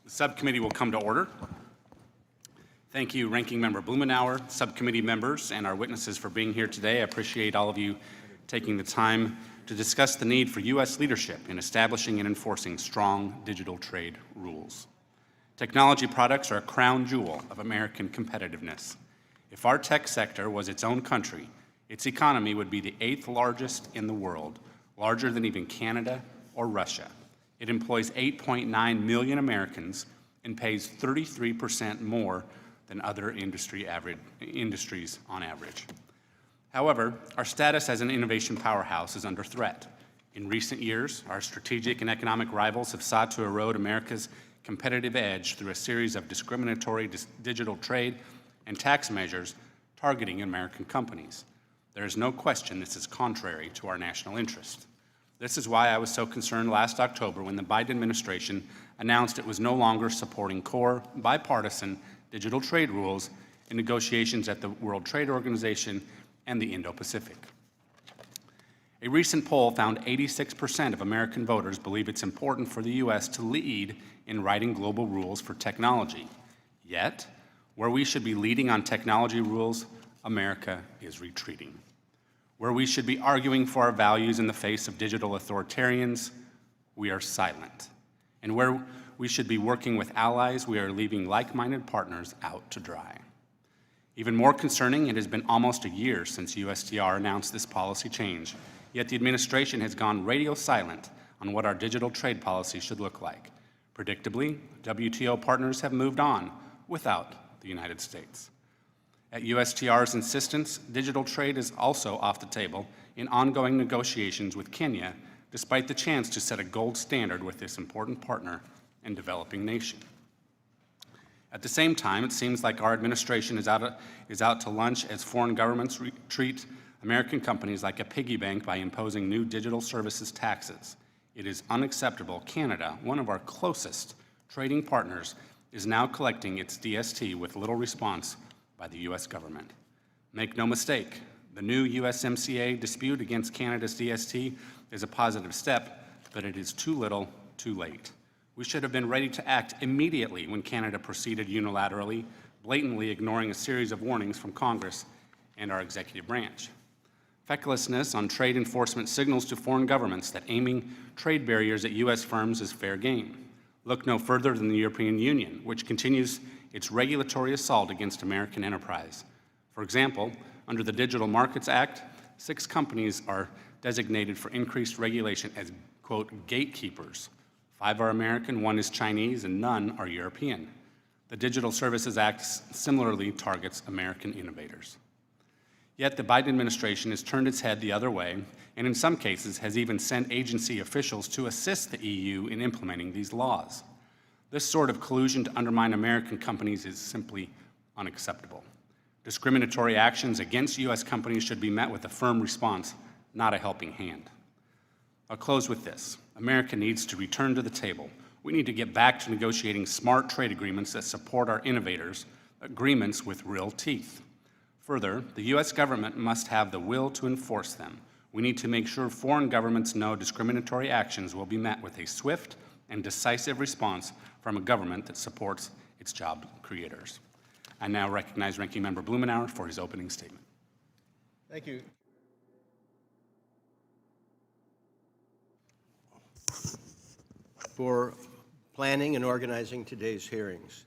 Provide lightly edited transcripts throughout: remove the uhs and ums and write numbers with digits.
The subcommittee will come to order. Thank you, Ranking Member Blumenauer, subcommittee members, and our witnesses for being here today. I appreciate all of you taking the time to discuss the need for U.S. leadership in establishing and enforcing strong digital trade rules. Technology products are a crown jewel of American competitiveness. If our tech sector was its own country, its economy would be the 8th largest in the world, larger than even Canada or Russia. It employs 8.9 million Americans and pays 33% more than other industries on average. However, our status as an innovation powerhouse is under threat. In recent years, our strategic and economic rivals have sought to erode America's competitive edge through a series of discriminatory digital trade and tax measures targeting American companies. There is no question this is contrary to our national interest. This is why I was so concerned last October when the Biden administration announced it was no longer supporting core, bipartisan digital trade rules in negotiations at the World Trade Organization and the Indo-Pacific. A recent poll found 86% of American voters believe it's important for the U.S. to lead in writing global rules for technology. Yet, where we should be leading on technology rules, America is retreating. Where we should be arguing for our values in the face of digital authoritarians, we are silent. And where we should be working with allies, we are leaving like-minded partners out to dry. Even more concerning, it has been almost a year since USTR announced this policy change, yet the administration has gone radio silent on what our digital trade policy should look like. Predictably, WTO partners have moved on without the United States. At USTR's insistence, digital trade is also off the table in ongoing negotiations with Kenya, despite the chance to set a gold standard with this important partner and developing nation. At the same time, it seems like our administration is out to lunch as foreign governments treat American companies like a piggy bank by imposing new digital services taxes. It is unacceptable. Canada, one of our closest trading partners, is now collecting its DST with little response by the U.S. government. Make no mistake, the new USMCA dispute against Canada's DST is a positive step, but it is too little, too late. We should have been ready to act immediately when Canada proceeded unilaterally, blatantly ignoring a series of warnings from Congress and our executive branch. Fecklessness on trade enforcement signals to foreign governments that aiming trade barriers at U.S. firms is fair game. Look no further than the European Union, which continues its regulatory assault against American enterprise. For example, under the Digital Markets Act, 6 companies are designated for increased regulation as, quote, gatekeepers. 5 are American, 1 is Chinese, and none are European. The Digital Services Act similarly targets American innovators. Yet the Biden administration has turned its head the other way, and in some cases has even sent agency officials to assist the EU in implementing these laws. This sort of collusion to undermine American companies is simply unacceptable. Discriminatory actions against U.S. companies should be met with a firm response, not a helping hand. I'll close with this. America needs to return to the table. We need to get back to negotiating smart trade agreements that support our innovators, agreements with real teeth. Further, the U.S. government must have the will to enforce them. We need to make sure foreign governments know discriminatory actions will be met with a swift and decisive response from a government that supports its job creators. I now recognize Ranking Member Blumenauer for his opening statement. Thank you. For planning and organizing today's hearings.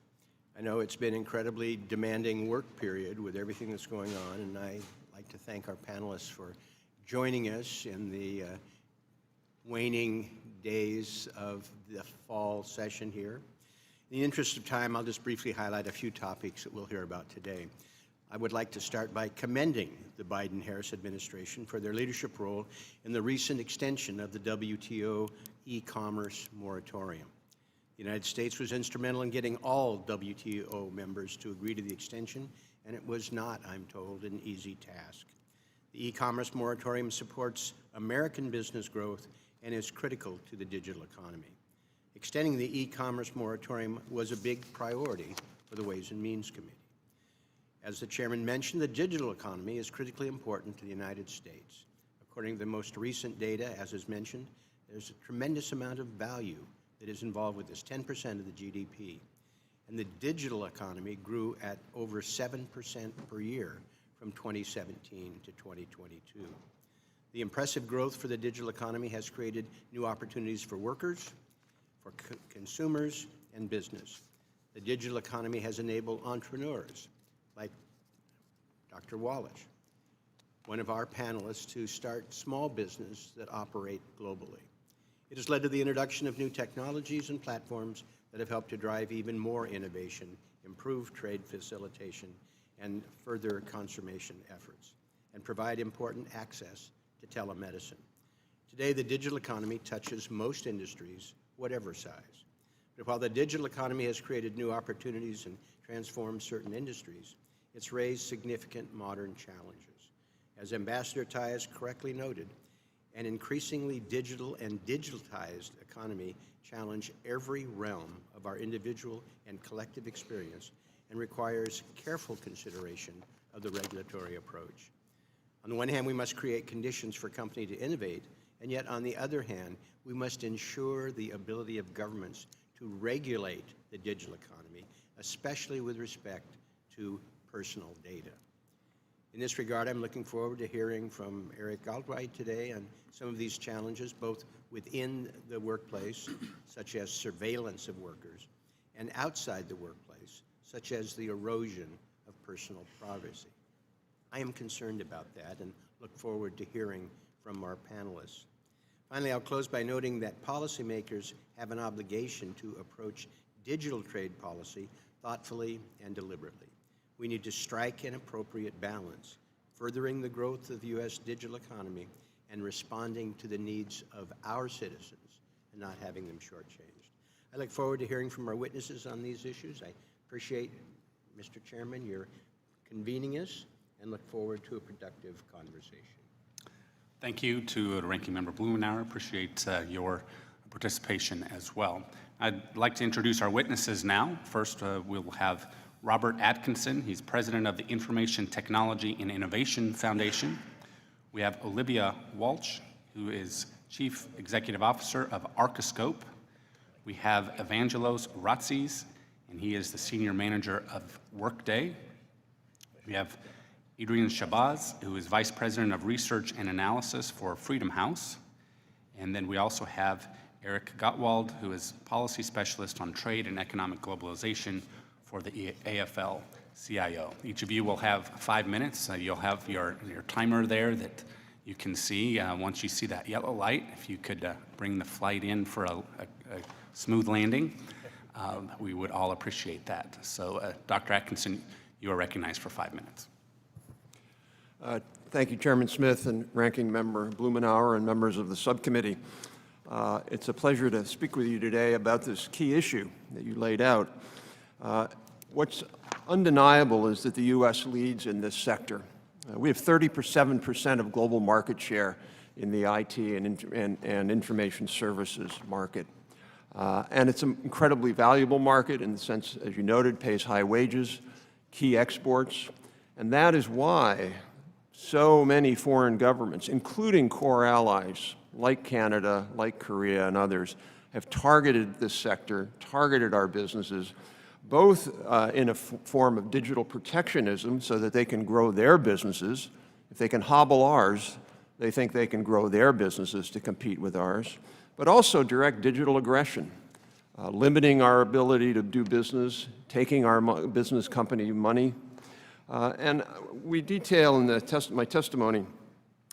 I know it's been an incredibly demanding work period with everything that's going on, and I'd like to thank our panelists for joining us in the waning days of the fall session here. In the interest of time, I'll just briefly highlight a few topics that we'll hear about today. I would like to start by commending the Biden-Harris administration for their leadership role in the recent extension of the WTO e-commerce moratorium. The United States was instrumental in getting all WTO members to agree to the extension, and it was not, I'm told, an easy task. The e-commerce moratorium supports American business growth and is critical to the digital economy. Extending the e-commerce moratorium was a big priority for the Ways and Means Committee. As the chairman mentioned, the digital economy is critically important to the United States. According to the most recent data, as is mentioned, there's a tremendous amount of value that is involved with this, 10% of the GDP. And the digital economy grew at over 7% per year from 2017 to 2022. The impressive growth for the digital economy has created new opportunities for workers, for consumers, and business. The digital economy has enabled entrepreneurs like Dr. Walch, one of our panelists, to start small business that operate globally. It has led to the introduction of new technologies and platforms that have helped to drive even more innovation, improve trade facilitation, and further conservation efforts, and provide important access to telemedicine. Today, the digital economy touches most industries, whatever size. But while the digital economy has created new opportunities and transformed certain industries, it's raised significant modern challenges. As Ambassador Tai has correctly noted, an increasingly digital and digitalized economy challenge every realm of our individual and collective experience and requires careful consideration of the regulatory approach. On the one hand, we must create conditions for companies to innovate, and yet on the other hand, we must ensure the ability of governments to regulate the digital economy, especially with respect to personal data. In this regard, I'm looking forward to hearing from Eric Gottwald today on some of these challenges, both within the workplace, such as surveillance of workers, and outside the workplace, such as the erosion of personal privacy. I am concerned about that and look forward to hearing from our panelists. Finally, I'll close by noting that policymakers have an obligation to approach digital trade policy thoughtfully and deliberately. We need to strike an appropriate balance, furthering the growth of the U.S. digital economy and responding to the needs of our citizens and not having them shortchanged. I look forward to hearing from our witnesses on these issues. I appreciate, Mr. Chairman, your convening us and look forward to a productive conversation. Thank you to Ranking Member Blumenauer. Appreciate your participation as well. I'd like to introduce our witnesses now. First, we'll have Robert Atkinson. He's president of the Information Technology and Innovation Foundation. We have Olivia Walch, who is chief executive officer of Arcascope. We have Evangelos Razis, and he is the senior manager of Workday. We have Adrian Shahbaz, who is vice president of research and analysis for Freedom House. And then we also have Eric Gottwald, who is policy specialist on trade and economic globalization for the AFL-CIO. Each of you will have 5 minutes. You'll have your timer there that you can see. Once you see that yellow light, if you could bring the flight in for a smooth landing, we would all appreciate that. So, Dr. Atkinson, you are recognized for 5 minutes. Thank you, Chairman Smith and Ranking Member Blumenauer and members of the subcommittee. It's a pleasure to speak with you today about this key issue that you laid out. What's undeniable is that the U.S. leads in this sector. We have 37% of global market share in the IT and information services market. And it's an incredibly valuable market in the sense, as you noted, pays high wages, key exports, and that is why so many foreign governments, including core allies like Canada, like Korea and others, have targeted this sector, targeted our businesses, both in a form of digital protectionism so that they can grow their businesses. If they can hobble ours, they think they can grow their businesses to compete with ours, but also direct digital aggression, limiting our ability to do business, taking our business company money. And we detail in my testimony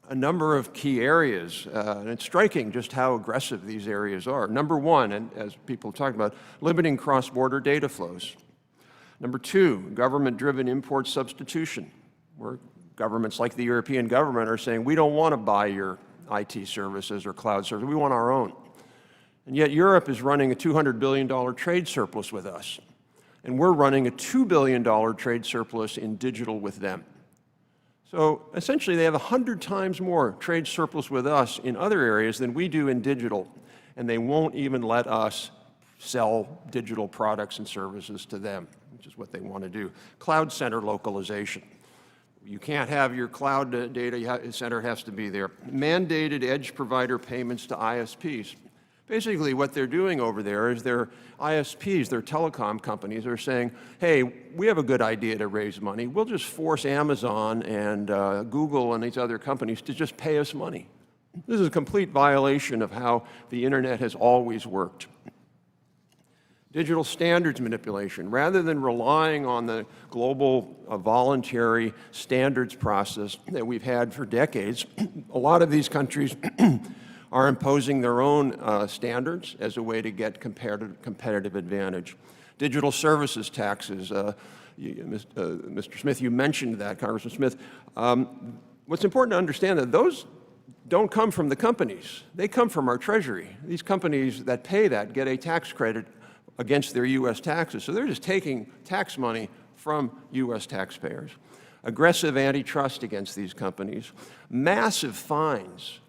a number of key areas, and it's striking just how aggressive these areas are. Number one, and as people talk about, limiting cross-border data flows. Number two, government-driven import substitution, where governments like the European government are saying, we don't want to buy your IT services or cloud services, we want our own. And yet Europe is running a $200 billion trade surplus with us, and we're running a $2 billion trade surplus in digital with them. So essentially, they have 100 times more trade surplus with us in other areas than we do in digital, and they won't even let us sell digital products and services to them, which is what they want to do. Cloud center localization. You can't have your cloud data center, has to be there. Mandated edge provider payments to ISPs. Basically, what they're doing over there is their ISPs, their telecom companies, are saying, hey, we have a good idea to raise money. We'll just force Amazon and Google and these other companies to just pay us money. This is a complete violation of how the internet has always worked. Digital standards manipulation. Rather than relying on the global voluntary standards process that we've had for decades, a lot of these countries are imposing their own standards as a way to get competitive advantage. Digital services taxes. Mr. Smith, you mentioned that, Congressman Smith. What's important to understand that those don't come from the companies. They come from our Treasury. These companies that pay that get a tax credit against their U.S. taxes. So they're just taking tax money from U.S. taxpayers. Aggressive antitrust against these companies. Massive fines,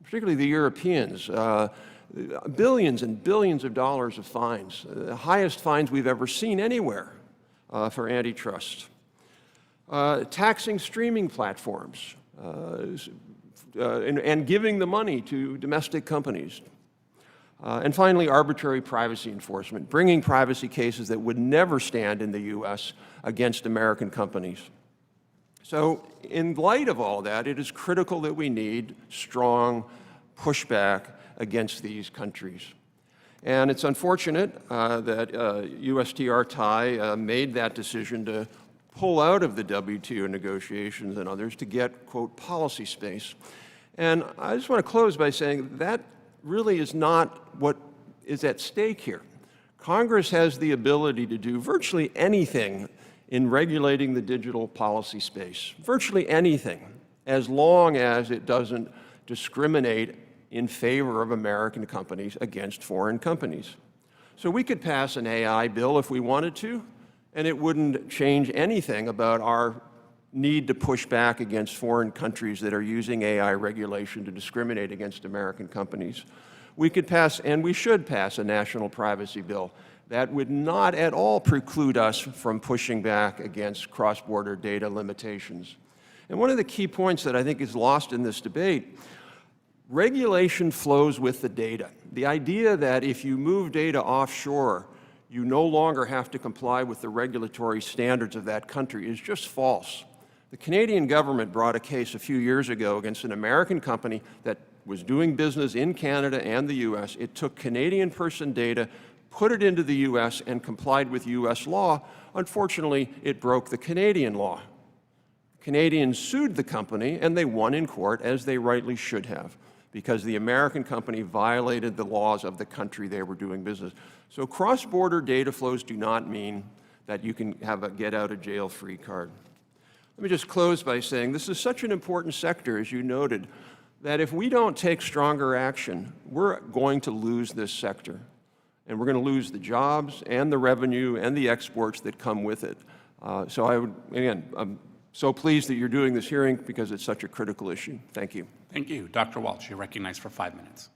particularly the Europeans. Billions and billions of dollars of fines. The highest fines we've ever seen anywhere for antitrust. Taxing streaming platforms. And giving the money to domestic companies. And finally, arbitrary privacy enforcement, bringing privacy cases that would never stand in the U.S. against American companies. So in light of all that, it is critical that we need strong pushback against these countries. And it's unfortunate that USTR-TI made that decision to pull out of the WTO negotiations and others to get, quote, policy space. And I just want to close by saying that really is not what is at stake here. Congress has the ability to do virtually anything in regulating the digital policy space, virtually anything, as long as it doesn't discriminate in favor of American companies against foreign companies. So we could pass an AI bill if we wanted to, and it wouldn't change anything about our need to push back against foreign countries that are using AI regulation to discriminate against American companies. We could pass, and we should pass, a national privacy bill that would not at all preclude us from pushing back against cross-border data limitations. And one of the key points that I think is lost in this debate, regulation flows with the data. The idea that if you move data offshore, you no longer have to comply with the regulatory standards of that country is just false. The Canadian government brought a case a few years ago against an American company that was doing business in Canada and the U.S. It took Canadian person data, put it into the U.S., and complied with U.S. law. Unfortunately, it broke the Canadian law. Canadians sued the company, and they won in court, as they rightly should have, because the American company violated the laws of the country they were doing business. So cross-border data flows do not mean that you can have a get-out-of-jail-free card. Let me just close by saying this is such an important sector, as you noted, that if we don't take stronger action, we're going to lose this sector. And we're going to lose the jobs and the revenue and the exports that come with it. So I would, again, I'm so pleased that you're doing this hearing because it's such a critical issue. Thank you. Thank you. Dr. Walch, you're recognized for 5 minutes.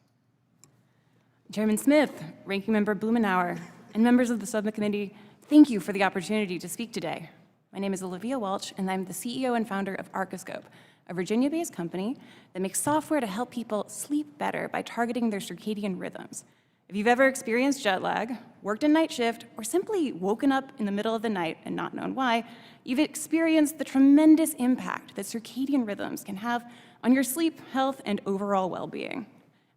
Chairman Smith, Ranking Member Blumenauer, and members of the subcommittee, thank you for the opportunity to speak today. My name is Olivia Walch, and I'm the CEO and founder of Arcascope, a Virginia-based company that makes software to help people sleep better by targeting their circadian rhythms. If you've ever experienced jet lag, worked a night shift, or simply woken up in the middle of the night and not known why, you've experienced the tremendous impact that circadian rhythms can have on your sleep, health, and overall well-being.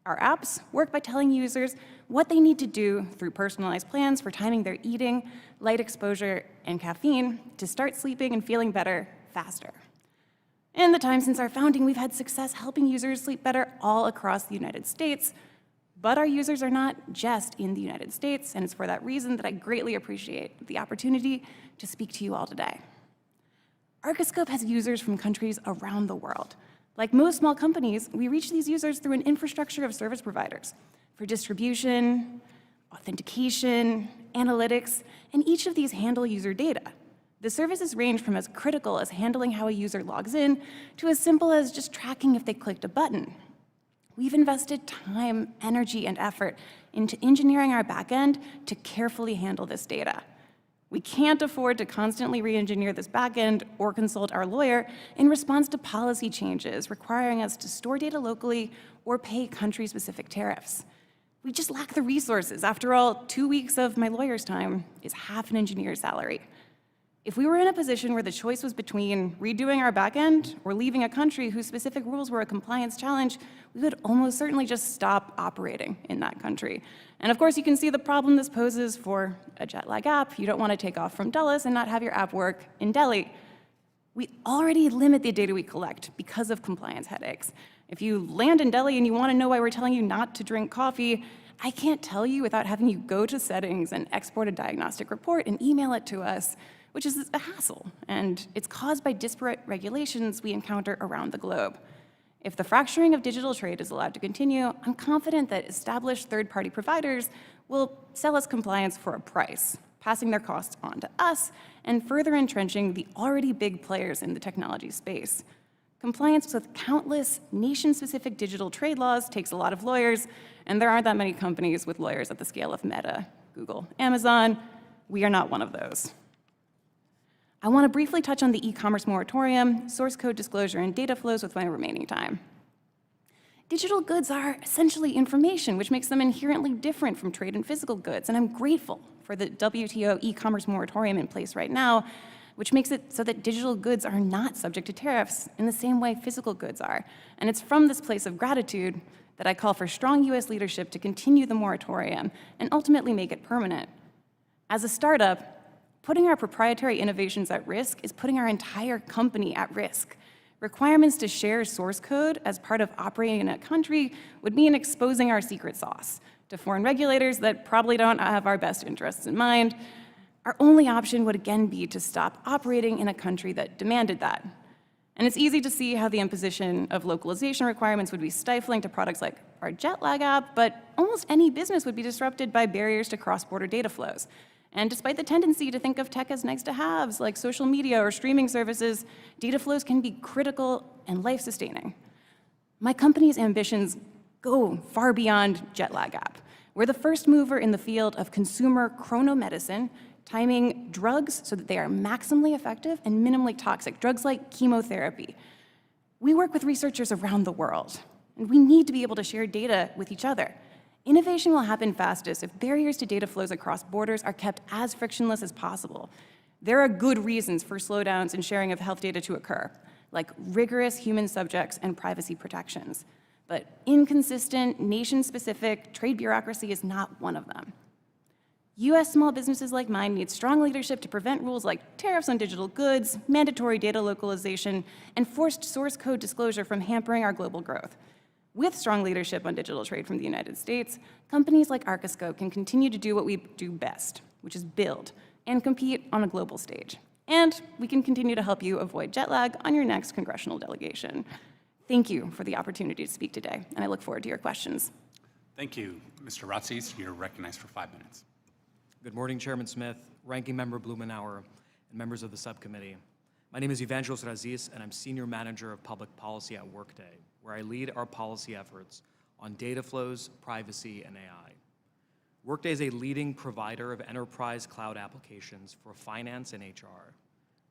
Our apps work by telling users what they need to do through personalized plans for timing their eating, light exposure, and caffeine to start sleeping and feeling better faster. In the time since our founding, we've had success helping users sleep better all across the United States, but our users are not just in the United States, and it's for that reason that I greatly appreciate the opportunity to speak to you all today. Arcascope has users from countries around the world. Like most small companies, we reach these users through an infrastructure of service providers for distribution, authentication, analytics, and each of these handle user data. The services range from as critical as handling how a user logs in to as simple as just tracking if they clicked a button. We've invested time, energy, and effort into engineering our backend to carefully handle this data. We can't afford to constantly re-engineer this backend or consult our lawyer in response to policy changes requiring us to store data locally or pay country-specific tariffs. We just lack the resources. After all, 2 weeks of my lawyer's time is half an engineer's salary. If we were in a position where the choice was between redoing our back end or leaving a country whose specific rules were a compliance challenge, we would almost certainly just stop operating in that country. And of course, you can see the problem this poses for a jet lag app. You don't want to take off from Dulles and not have your app work in Delhi. We already limit the data we collect because of compliance headaches. If you land in Delhi and you want to know why we're telling you not to drink coffee, I can't tell you without having you go to settings and export a diagnostic report and email it to us, which is a hassle, and it's caused by disparate regulations we encounter around the globe. If the fracturing of digital trade is allowed to continue, I'm confident that established third-party providers will sell us compliance for a price, passing their costs on to us and further entrenching the already big players in the technology space. Compliance with countless nation-specific digital trade laws takes a lot of lawyers, and there aren't that many companies with lawyers at the scale of Meta, Google, Amazon. We are not one of those. I want to briefly touch on the e-commerce moratorium, source code disclosure, and data flows with my remaining time. Digital goods are essentially information, which makes them inherently different from trade and physical goods, and I'm grateful for the WTO e-commerce moratorium in place right now, which makes it so that digital goods are not subject to tariffs in the same way physical goods are. And it's from this place of gratitude that I call for strong US leadership to continue the moratorium and ultimately make it permanent. As a startup, putting our proprietary innovations at risk is putting our entire company at risk. Requirements to share source code as part of operating in a country would mean exposing our secret sauce to foreign regulators that probably don't have our best interests in mind. Our only option would again be to stop operating in a country that demanded that. And it's easy to see how the imposition of localization requirements would be stifling to products like our jet lag app, but almost any business would be disrupted by barriers to cross-border data flows. And despite the tendency to think of tech as nice to haves, like social media or streaming services, data flows can be critical and life-sustaining. My company's ambitions go far beyond jet lag app. We're the first mover in the field of consumer chronomedicine, timing drugs so that they are maximally effective and minimally toxic, drugs like chemotherapy. We work with researchers around the world, and we need to be able to share data with each other. Innovation will happen fastest if barriers to data flows across borders are kept as frictionless as possible. There are good reasons for slowdowns in sharing of health data to occur, like rigorous human subjects and privacy protections. But inconsistent, nation-specific trade bureaucracy is not one of them. US small businesses like mine need strong leadership to prevent rules like tariffs on digital goods, mandatory data localization, and forced source code disclosure from hampering our global growth. With strong leadership on digital trade from the United States, companies like Arcascope can continue to do what we do best, which is build and compete on a global stage. And we can continue to help you avoid jet lag on your next congressional delegation. Thank you for the opportunity to speak today, and I look forward to your questions. Thank you, Mr. Razis. You're recognized for 5 minutes. Good morning, Chairman Smith, Ranking Member Blumenauer, and members of the subcommittee. My name is Evangelos Razis, and I'm Senior Manager of Public Policy at Workday, where I lead our policy efforts on data flows, privacy, and AI. Workday is a leading provider of enterprise cloud applications for finance and HR.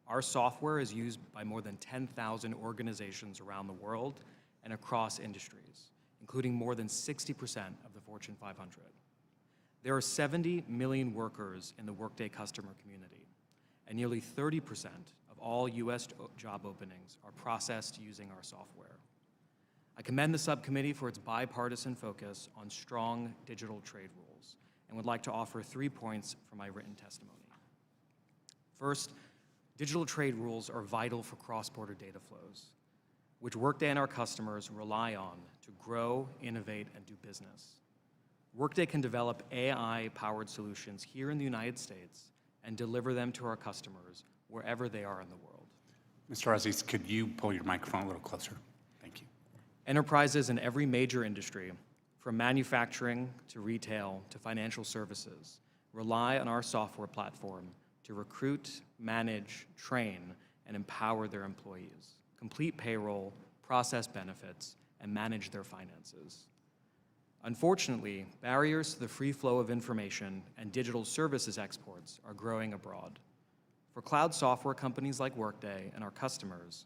Our software is used by more than 10,000 organizations around the world and across industries, including more than 60% of the Fortune 500. There are 70 million workers in the Workday customer community, and nearly 30% of all US job openings are processed using our software. I commend the subcommittee for its bipartisan focus on strong digital trade rules and would like to offer 3 points from my written testimony. First, digital trade rules are vital for cross-border data flows, which Workday and our customers rely on to grow, innovate, and do business. Workday can develop AI-powered solutions here in the United States and deliver them to our customers wherever they are in the world. Mr. Razis, could you pull your microphone a little closer? Thank you. Enterprises in every major industry, from manufacturing to retail to financial services, rely on our software platform to recruit, manage, train, and empower their employees, complete payroll, process benefits, and manage their finances. Unfortunately, barriers to the free flow of information and digital services exports are growing abroad. For cloud software companies like Workday and our customers,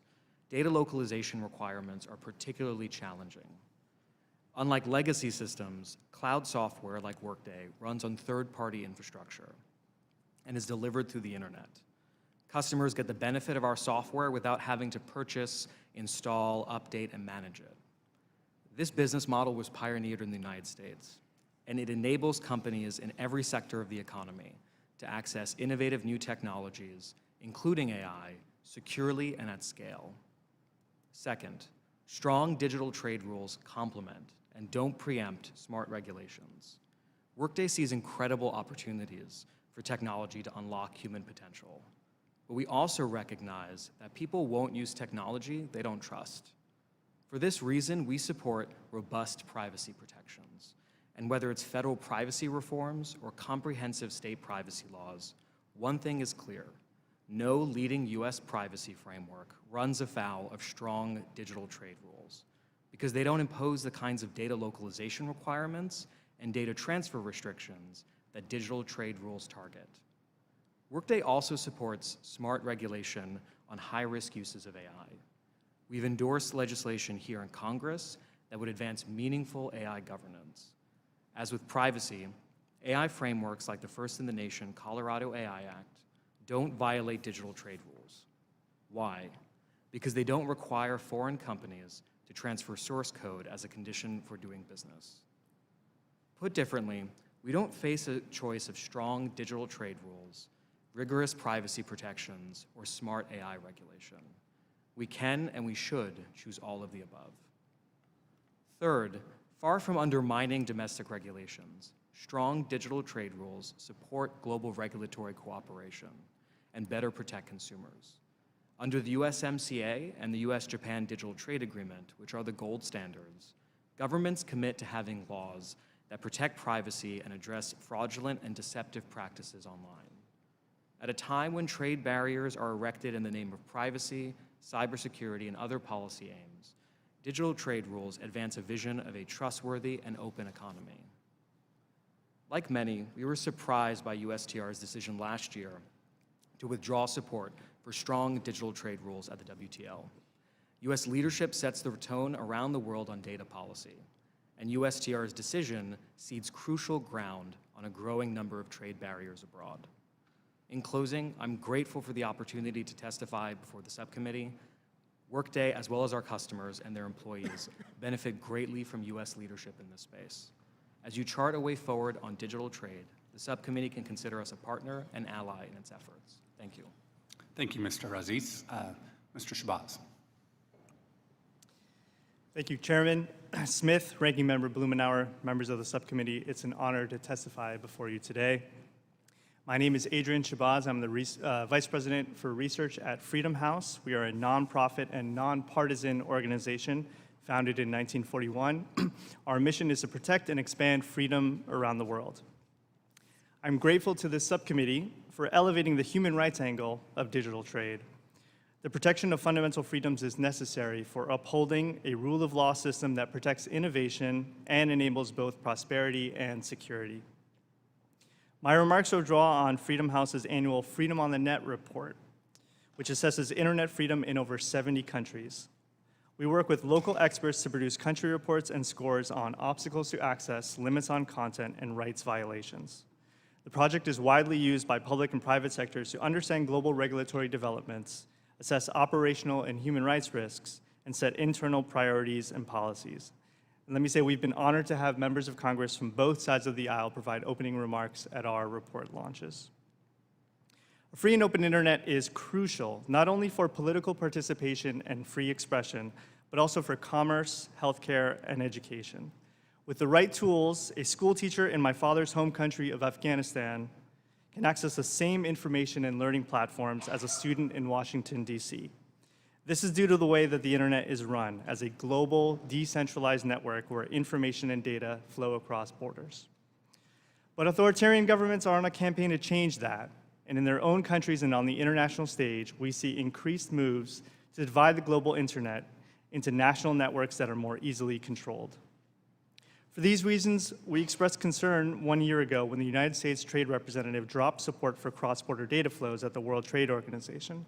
data localization requirements are particularly challenging. Unlike legacy systems, cloud software like Workday runs on third-party infrastructure and is delivered through the internet. Customers get the benefit of our software without having to purchase, install, update, and manage it. This business model was pioneered in the United States, and it enables companies in every sector of the economy to access innovative new technologies, including AI, securely and at scale. Second, strong digital trade rules complement and don't preempt smart regulations. Workday sees incredible opportunities for technology to unlock human potential. But we also recognize that people won't use technology they don't trust. For this reason, we support robust privacy protections. And whether it's federal privacy reforms or comprehensive state privacy laws, one thing is clear: no leading US privacy framework runs afoul of strong digital trade rules, because they don't impose the kinds of data localization requirements and data transfer restrictions that digital trade rules target. Workday also supports smart regulation on high-risk uses of AI. We've endorsed legislation here in Congress that would advance meaningful AI governance. As with privacy, AI frameworks like the first-in-the-nation Colorado AI Act don't violate digital trade rules. Why? Because they don't require foreign companies to transfer source code as a condition for doing business. Put differently, we don't face a choice of strong digital trade rules, rigorous privacy protections, or smart AI regulation. We can and we should choose all of the above. Third, far from undermining domestic regulations, strong digital trade rules support global regulatory cooperation and better protect consumers. Under the USMCA and the US-Japan Digital Trade Agreement, which are the gold standards, governments commit to having laws that protect privacy and address fraudulent and deceptive practices online. At a time when trade barriers are erected in the name of privacy, cybersecurity, and other policy aims, digital trade rules advance a vision of a trustworthy and open economy. Like many, we were surprised by USTR's decision last year to withdraw support for strong digital trade rules at the WTO. US leadership sets the tone around the world on data policy, and USTR's decision cedes crucial ground on a growing number of trade barriers abroad. In closing, I'm grateful for the opportunity to testify before the subcommittee. Workday, as well as our customers and their employees, benefit greatly from US leadership in this space. As you chart a way forward on digital trade, the subcommittee can consider us a partner and ally in its efforts. Thank you. Thank you, Mr. Razis. Mr. Shahbaz. Thank you, Chairman Smith, Ranking Member Blumenauer, members of the subcommittee. It's an honor to testify before you today. My name is Adrian Shahbaz. I'm the Vice President for Research at Freedom House. We are a nonprofit and nonpartisan organization founded in 1941. Our mission is to protect and expand freedom around the world. I'm grateful to this subcommittee for elevating the human rights angle of digital trade. The protection of fundamental freedoms is necessary for upholding a rule of law system that protects innovation and enables both prosperity and security. My remarks will draw on Freedom House's annual Freedom on the Net report, which assesses internet freedom in over 70 countries. We work with local experts to produce country reports and scores on obstacles to access, limits on content, and rights violations. The project is widely used by public and private sectors to understand global regulatory developments, assess operational and human rights risks, and set internal priorities and policies. And let me say, we've been honored to have members of Congress from both sides of the aisle provide opening remarks at our report launches. A free and open internet is crucial, not only for political participation and free expression, but also for commerce, healthcare, and education. With the right tools, a school teacher in my father's home country of Afghanistan can access the same information and learning platforms as a student in Washington, D.C. This is due to the way that the internet is run as a global, decentralized network where information and data flow across borders. But authoritarian governments are on a campaign to change that, and in their own countries and on the international stage, we see increased moves to divide the global internet into national networks that are more easily controlled. For these reasons, we expressed concern 1 year ago when the United States Trade Representative dropped support for cross-border data flows at the World Trade Organization.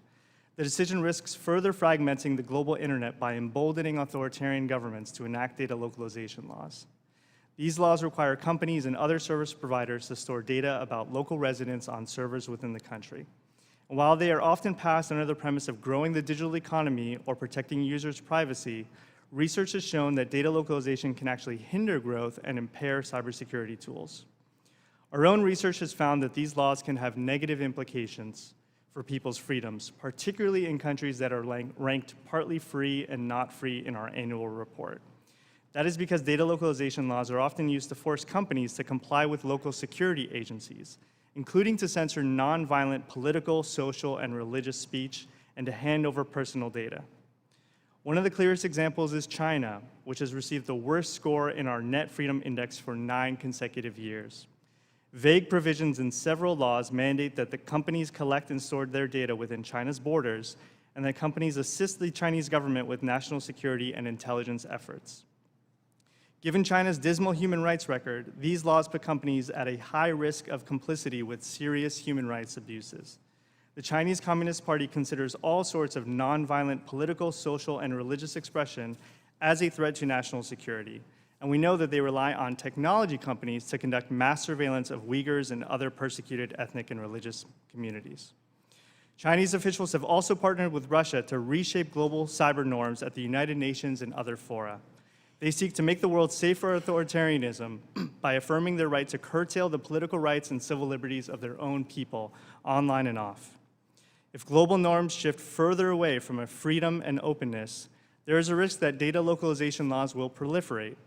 The decision risks further fragmenting the global internet by emboldening authoritarian governments to enact data localization laws. These laws require companies and other service providers to store data about local residents on servers within the country. And while they are often passed under the premise of growing the digital economy or protecting users' privacy, research has shown that data localization can actually hinder growth and impair cybersecurity tools. Our own research has found that these laws can have negative implications for people's freedoms, particularly in countries that are ranked partly free and not free in our annual report. That is because data localization laws are often used to force companies to comply with local security agencies, including to censor nonviolent political, social, and religious speech, and to hand over personal data. One of the clearest examples is China, which has received the worst score in our Net Freedom Index for 9 consecutive years. Vague provisions in several laws mandate that the companies collect and store their data within China's borders, and that companies assist the Chinese government with national security and intelligence efforts. Given China's dismal human rights record, these laws put companies at a high risk of complicity with serious human rights abuses. The Chinese Communist Party considers all sorts of nonviolent political, social, and religious expression as a threat to national security, and we know that they rely on technology companies to conduct mass surveillance of Uyghurs and other persecuted ethnic and religious communities. Chinese officials have also partnered with Russia to reshape global cyber norms at the United Nations and other fora. They seek to make the world safe for authoritarianism by affirming their right to curtail the political rights and civil liberties of their own people, online and off. If global norms shift further away from a freedom and openness, there is a risk that data localization laws will proliferate.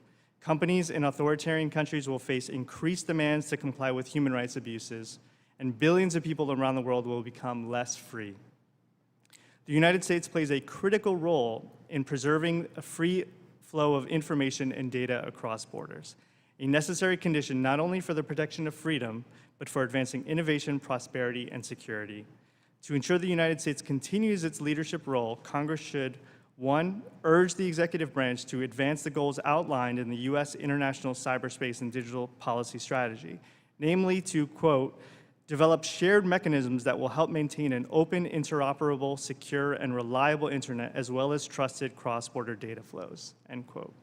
Companies in authoritarian countries will face increased demands to comply with human rights abuses, and billions of people around the world will become less free. The United States plays a critical role in preserving a free flow of information and data across borders, a necessary condition not only for the protection of freedom, but for advancing innovation, prosperity, and security. To ensure the United States continues its leadership role, Congress should, 1, urge the executive branch to advance the goals outlined in the U.S. International Cyberspace and Digital Policy Strategy, namely to, quote, develop shared mechanisms that will help maintain an open, interoperable, secure, and reliable internet, as well as trusted cross-border data flows, end quote.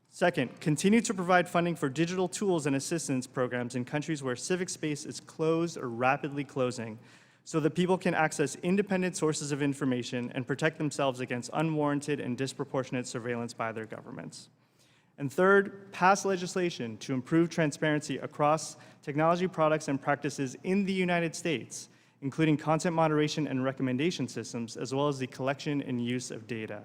Second, continue to provide funding for digital tools and assistance programs in countries where civic space is closed or rapidly closing, so that people can access independent sources of information and protect themselves against unwarranted and disproportionate surveillance by their governments. And third, pass legislation to improve transparency across technology products and practices in the United States, including content moderation and recommendation systems, as well as the collection and use of data.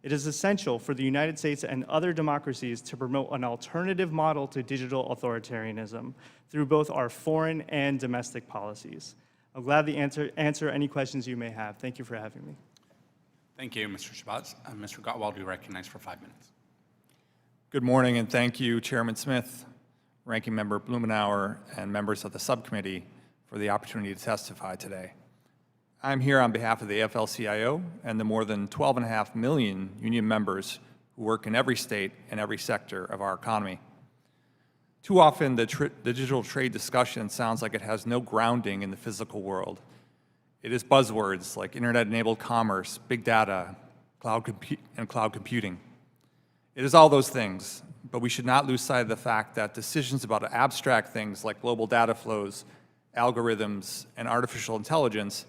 It is essential for the United States and other democracies to promote an alternative model to digital authoritarianism through both our foreign and domestic policies. I'll gladly answer any questions you may have. Thank you for having me. Thank you, Mr. Shahbaz. Mr. Gottwald, we recognize for 5 minutes. Good morning, and thank you, Chairman Smith, Ranking Member Blumenauer, and members of the subcommittee for the opportunity to testify today. I'm here on behalf of the AFL-CIO and the more than 12.5 million union members who work in every state and every sector of our economy. Too often, the digital trade discussion sounds like it has no grounding in the physical world. It is buzzwords like internet-enabled commerce, big data, cloud computing. It is all those things, but we should not lose sight of the fact that decisions about abstract things like global data flows, algorithms, and artificial intelligence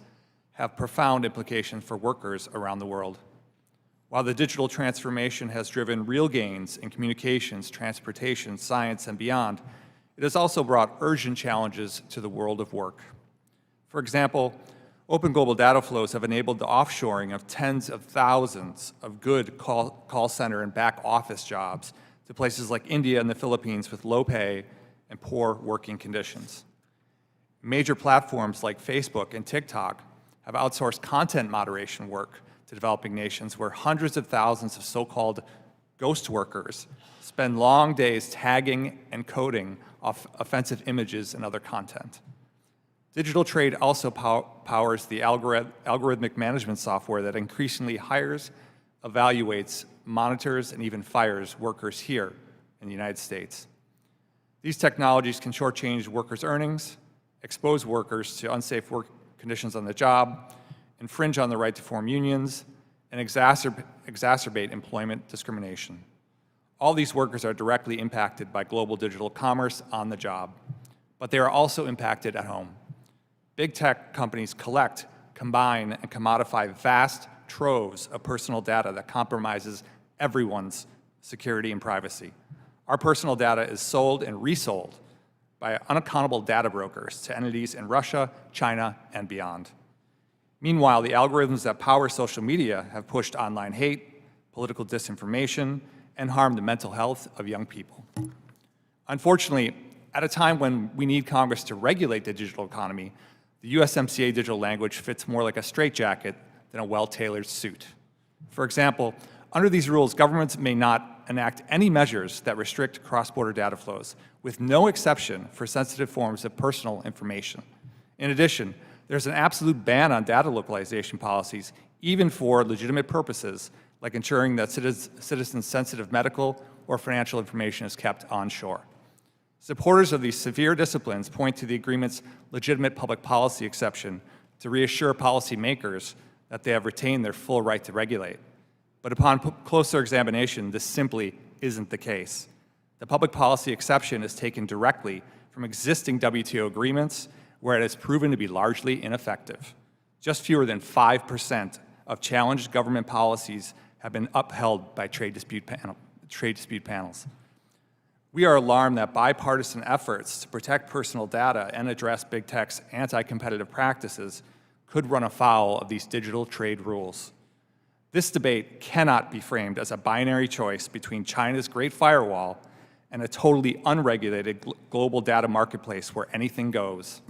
have profound implications for workers around the world. While the digital transformation has driven real gains in communications, transportation, science, and beyond, it has also brought urgent challenges to the world of work. For example, open global data flows have enabled the offshoring of tens of thousands of good call center and back office jobs to places like India and the Philippines with low pay and poor working conditions. Major platforms like Facebook and TikTok have outsourced content moderation work to developing nations where hundreds of thousands of so-called ghost workers spend long days tagging and coding off offensive images and other content. Digital trade also powers the algorithmic management software that increasingly hires, evaluates, monitors, and even fires workers here in the United States. These technologies can shortchange workers' earnings, expose workers to unsafe work conditions on the job, infringe on the right to form unions, and exacerbate employment discrimination. All these workers are directly impacted by global digital commerce on the job, but they are also impacted at home. Big tech companies collect, combine, and commodify vast troves of personal data that compromises everyone's security and privacy. Our personal data is sold and resold by unaccountable data brokers to entities in Russia, China, and beyond. Meanwhile, the algorithms that power social media have pushed online hate, political disinformation, and harmed the mental health of young people. Unfortunately, at a time when we need Congress to regulate the digital economy, the USMCA digital language fits more like a straitjacket than a well-tailored suit. For example, under these rules, governments may not enact any measures that restrict cross-border data flows, with no exception for sensitive forms of personal information. In addition, there's an absolute ban on data localization policies, even for legitimate purposes, like ensuring that citizens' sensitive medical or financial information is kept onshore. Supporters of these severe disciplines point to the agreement's legitimate public policy exception to reassure policymakers that they have retained their full right to regulate. But upon closer examination, this simply isn't the case. The public policy exception is taken directly from existing WTO agreements where it has proven to be largely ineffective. Just fewer than 5% of challenged government policies have been upheld by trade dispute panels. We are alarmed that bipartisan efforts to protect personal data and address big tech's anti-competitive practices could run afoul of these digital trade rules. This debate cannot be framed as a binary choice between China's Great Firewall and a totally unregulated global data marketplace where anything goes.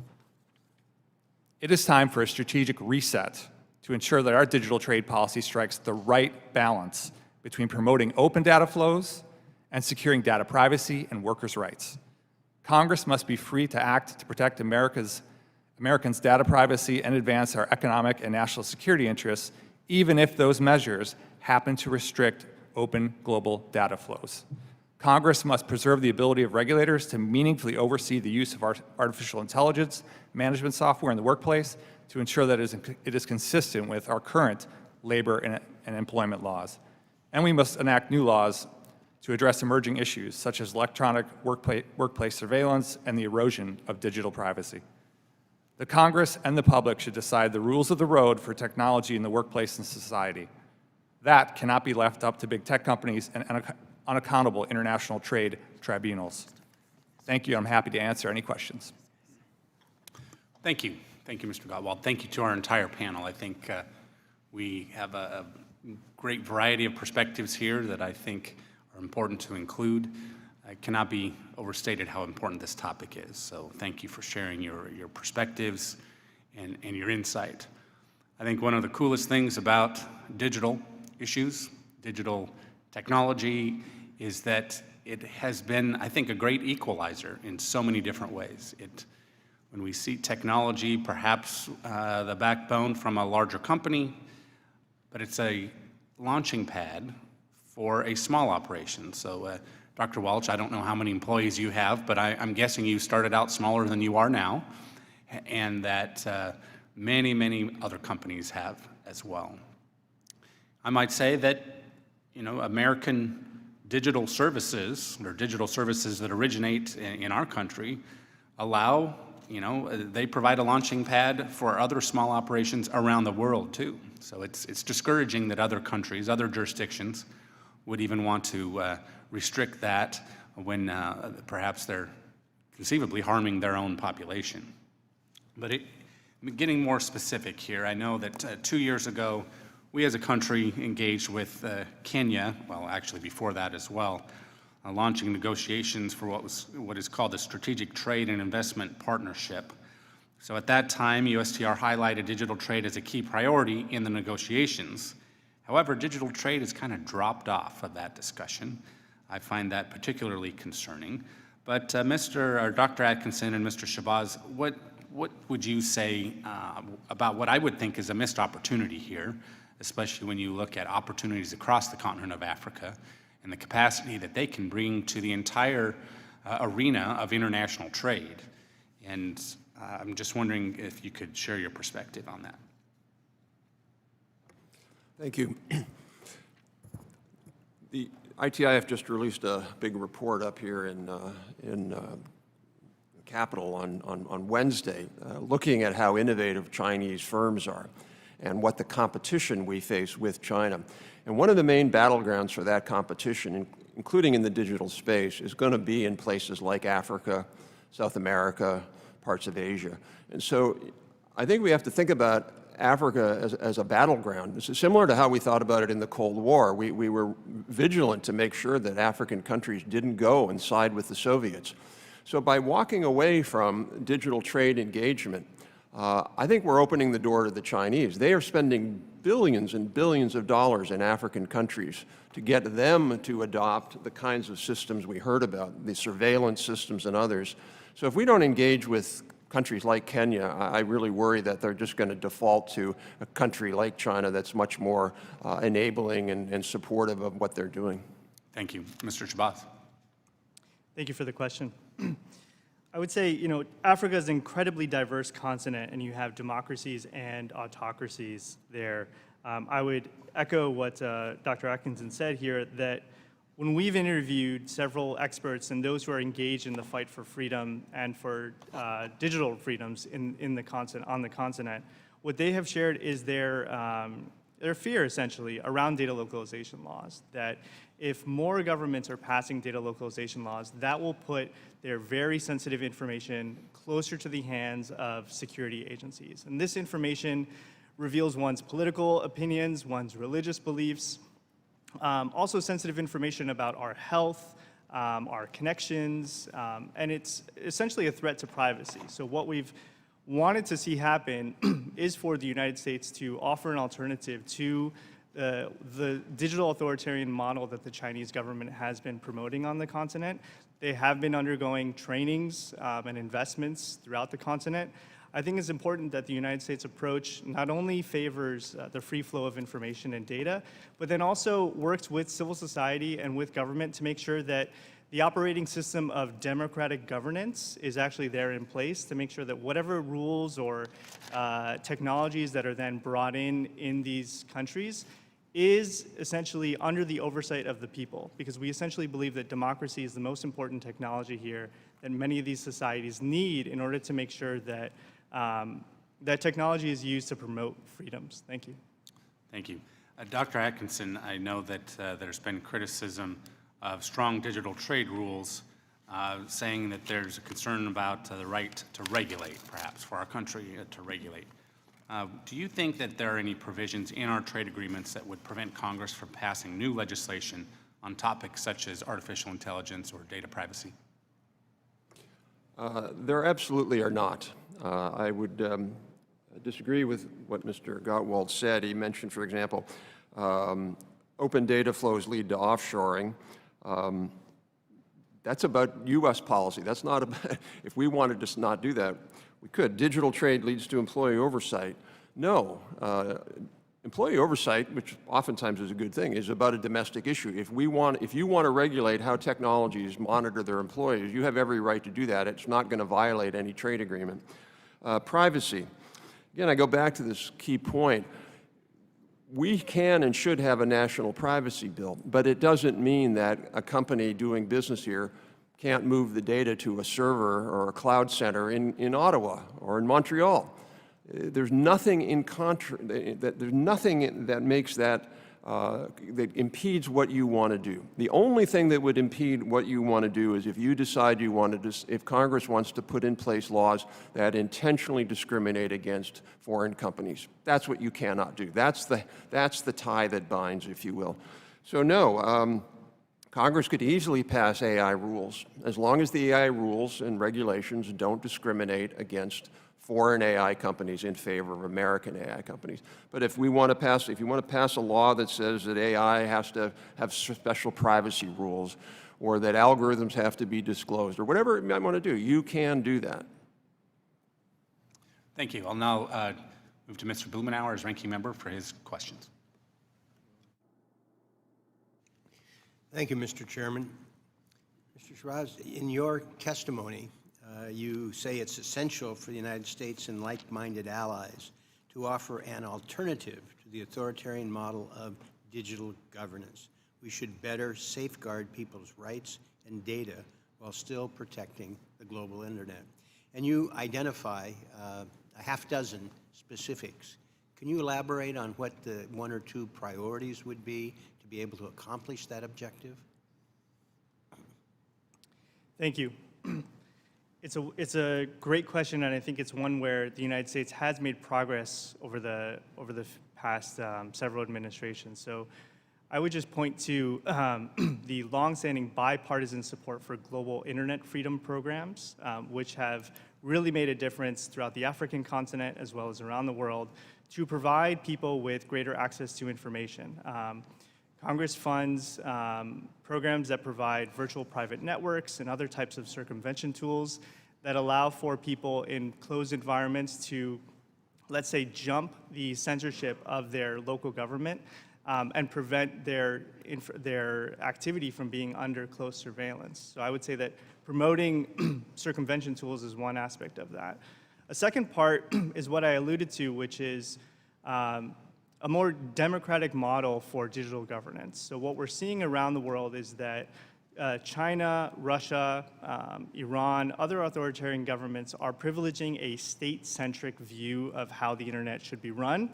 It is time for a strategic reset to ensure that our digital trade policy strikes the right balance between promoting open data flows and securing data privacy and workers' rights. Congress must be free to act to protect Americans' data privacy and advance our economic and national security interests, even if those measures happen to restrict open global data flows. Congress must preserve the ability of regulators to meaningfully oversee the use of artificial intelligence management software in the workplace to ensure that it is consistent with our current labor and employment laws. And we must enact new laws to address emerging issues such as electronic workplace surveillance and the erosion of digital privacy. The Congress and the public should decide the rules of the road for technology in the workplace and society. That cannot be left up to big tech companies and unaccountable international trade tribunals. Thank you. I'm happy to answer any questions. Thank you. Thank you, Mr. Gottwald. Thank you to our entire panel. I think we have a great variety of perspectives here that I think are important to include. It cannot be overstated how important this topic is. So thank you for sharing your perspectives and your insight. I think one of the coolest things about digital issues, digital technology, is that it has been, I think, a great equalizer in so many different ways. When we see technology, perhaps the backbone from a larger company, but it's a launching pad for a small operation. So Dr. Walch, I don't know how many employees you have, but I'm guessing you started out smaller than you are now, and that many, many other companies have as well. I might say that, American digital services, or digital services that originate in our country, allow, they provide a launching pad for other small operations around the world too. So it's discouraging that other countries, other jurisdictions, would even want to restrict that when perhaps they're conceivably harming their own population. But getting more specific here, I know that 2 years ago, we as a country engaged with Kenya, well, actually before that as well, launching negotiations for what is called the Strategic Trade and Investment Partnership. So at that time, USTR highlighted digital trade as a key priority in the negotiations. However, digital trade has kind of dropped off of that discussion. I find that particularly concerning. But Dr. Atkinson and Mr. Shahbaz, what would you say about what I would think is a missed opportunity here, especially when you look at opportunities across the continent of Africa and the capacity that they can bring to the entire arena of international trade? And I'm just wondering if you could share your perspective on that. Thank you. The ITIF just released a big report up here in Capitol on Wednesday, looking at how innovative Chinese firms are and what the competition we face with China. And one of the main battlegrounds for that competition, including in the digital space, is going to be in places like Africa, South America, parts of Asia. And so I think we have to think about Africa as a battleground. This is similar to how we thought about it in the Cold War. We were vigilant to make sure that African countries didn't go and side with the Soviets. So by walking away from digital trade engagement, I think we're opening the door to the Chinese. They are spending billions and billions of dollars in African countries to get them to adopt the kinds of systems we heard about, the surveillance systems and others. So if we don't engage with countries like Kenya, I really worry that they're just going to default to a country like China that's much more enabling and supportive of what they're doing. Thank you. Mr. Shahbaz. Thank you for the question. I would say, Africa is an incredibly diverse continent, and you have democracies and autocracies there. I would echo what Dr. Atkinson said here, that when we've interviewed several experts and those who are engaged in the fight for freedom and for digital freedoms on the continent, what they have shared is their fear, essentially, around data localization laws, that if more governments are passing data localization laws, that will put their very sensitive information closer to the hands of security agencies. And this information reveals one's political opinions, one's religious beliefs, also sensitive information about our health, our connections, and it's essentially a threat to privacy. So what we've wanted to see happen is for the United States to offer an alternative to the digital authoritarian model that the Chinese government has been promoting on the continent. They have been undergoing trainings and investments throughout the continent. I think it's important that the United States approach not only favors the free flow of information and data, but then also works with civil society and with government to make sure that the operating system of democratic governance is actually there in place to make sure that whatever rules or technologies that are then brought in these countries is essentially under the oversight of the people, because we essentially believe that democracy is the most important technology here that many of these societies need in order to make sure that that technology is used to promote freedoms. Thank you. Thank you. Dr. Atkinson, I know that there's been criticism of strong digital trade rules, saying that there's a concern about the right to regulate, perhaps, for our country to regulate. Do you think that there are any provisions in our trade agreements that would prevent Congress from passing new legislation on topics such as artificial intelligence or data privacy? There absolutely are not. I would disagree with what Mr. Gottwald said. He mentioned, for example, open data flows lead to offshoring. That's about U.S. policy. That's not about, if we wanted to not do that, we could. Digital trade leads to employee oversight. No. Employee oversight, which oftentimes is a good thing, is about a domestic issue. If you want to regulate how technologies monitor their employees, you have every right to do that. It's not going to violate any trade agreement. Privacy. Again, I go back to this key point. We can and should have a national privacy bill, but it doesn't mean that a company doing business here can't move the data to a server or a cloud center in Ottawa or in Montreal. There's nothing there's nothing that makes that that impedes what you want to do. The only thing that would impede what you want to do is if you decide you want to, if Congress wants to put in place laws that intentionally discriminate against foreign companies. That's what you cannot do. That's the tie that binds, if you will. So no. Congress could easily pass AI rules as long as the AI rules and regulations don't discriminate against foreign AI companies in favor of American AI companies. But if you want to pass a law that says that AI has to have special privacy rules or that algorithms have to be disclosed or whatever you might want to do, you can do that. Thank you. I'll now move to Mr. Blumenauer as ranking member for his questions. Thank you, Mr. Chairman. Mr. Shahbaz, in your testimony, you say it's essential for the United States and like-minded allies to offer an alternative to to the authoritarian model of digital governance. We should better safeguard people's rights and data while still protecting the global internet. And you identify a half dozen specifics. Can you elaborate on what the one or two priorities would be to be able to accomplish that objective? Thank you. It's a great question, and I think it's one where the United States has made progress over the past several administrations. So I would just point to the longstanding bipartisan support for global internet freedom programs, which have really made a difference throughout the African continent as well as around the world to provide people with greater access to information. Congress funds programs that provide virtual private networks and other types of circumvention tools that allow for people in closed environments to, let's say, jump the censorship of their local government and prevent their activity from being under close surveillance. So I would say that promoting circumvention tools is one aspect of that. A second part is what I alluded to, which is a more democratic model for digital governance. So what we're seeing around the world is that China, Russia, Iran, other authoritarian governments are privileging a state-centric view of how the internet should be run.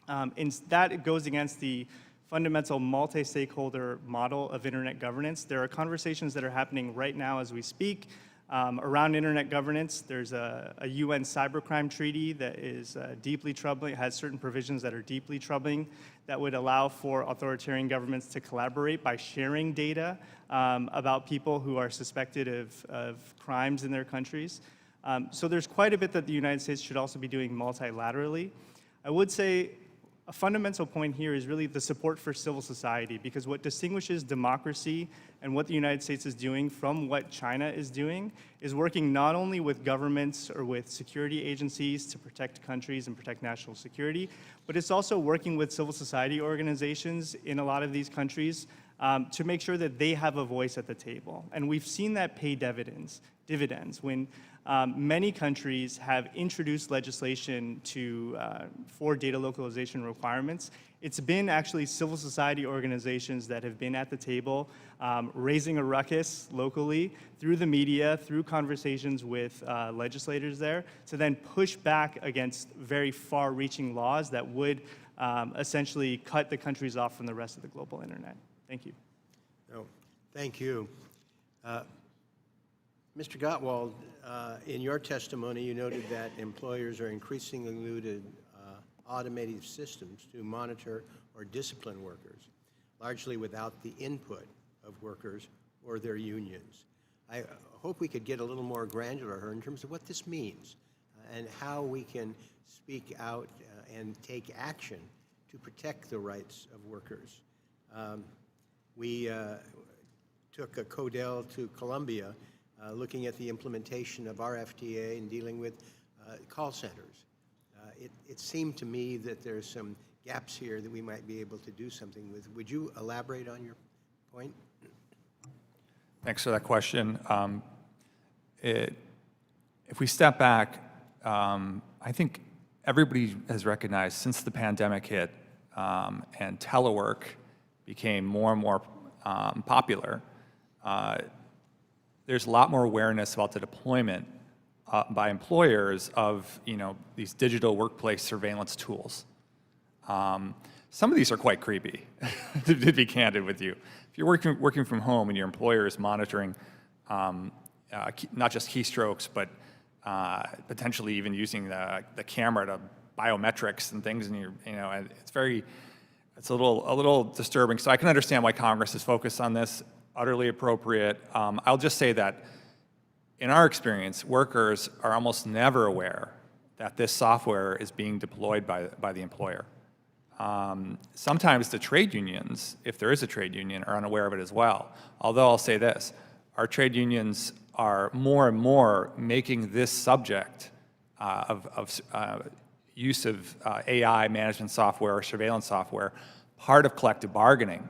And that goes against the fundamental multi-stakeholder model of internet governance. There are conversations that are happening right now as we speak around internet governance. There's a UN cybercrime treaty that is deeply troubling, has certain provisions that are deeply troubling that would allow for authoritarian governments to collaborate by sharing data about people who are suspected of crimes in their countries. So there's quite a bit that the United States should also be doing multilaterally. I would say a fundamental point here is really the support for civil society, because what distinguishes democracy and what the United States is doing from what China is doing is working not only with governments or with security agencies to protect countries and protect national security, but it's also working with civil society organizations in a lot of these countries to make sure that they have a voice at the table. And we've seen that pay dividends when many countries have introduced legislation for data localization requirements. It's been actually civil society organizations that have been at the table, raising a ruckus locally through the media, through conversations with legislators there, to then push back against very far-reaching laws that would essentially cut the countries off from the rest of the global internet. Thank you. No, thank you. Mr. Gottwald, in your testimony, you noted that employers are increasingly alluded automated systems to monitor or discipline workers, largely without the input of workers or their unions. I hope we could get a little more granular here in terms of what this means and how we can speak out and take action to protect the rights of workers. We took a CODEL to Colombia looking at the implementation of our FTA and dealing with call centers. It seemed to me that there's some gaps here that we might be able to do something with. Would you elaborate on your point? Thanks for that question. If we step back, I think everybody has recognized since the pandemic hit and telework became more and more popular, there's a lot more awareness about the deployment by employers of these digital workplace surveillance tools. Some of these are quite creepy, to be candid with you. If you're working from home and your employer is monitoring not just keystrokes, but potentially even using the camera to biometrics and things, and it's a little disturbing. So I can understand why Congress is focused on this. Utterly appropriate. I'll just say that in our experience, workers are almost never aware that this software is being deployed by the employer. Sometimes the trade unions, if there is a trade union, are unaware of it as well. Although I'll say this, our trade unions are more and more making this subject of use of AI management software or surveillance software part of collective bargaining.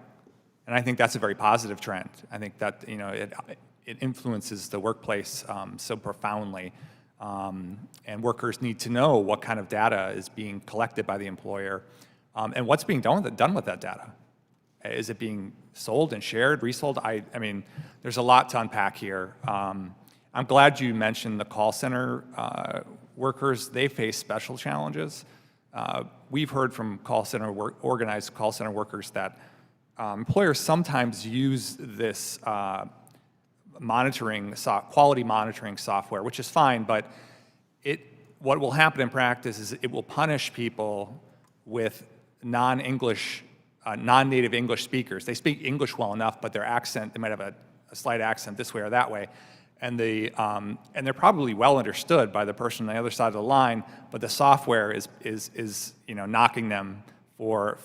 And I think that's a very positive trend. I think that it influences the workplace so profoundly, and workers need to know what kind of data is being collected by the employer, And what's being done with that data? Is it being sold and shared, resold? I mean, there's a lot to unpack here. I'm glad you mentioned the call center workers. They face special challenges. We've heard from organized call center workers that employers sometimes use this quality monitoring software, which is fine, but what will happen in practice is it will punish people with non-English, non-native English speakers. They speak English well enough, but their accent, they might have a slight accent this way or that way. And they're probably well understood by the person on the other side of the line, but the software is knocking them for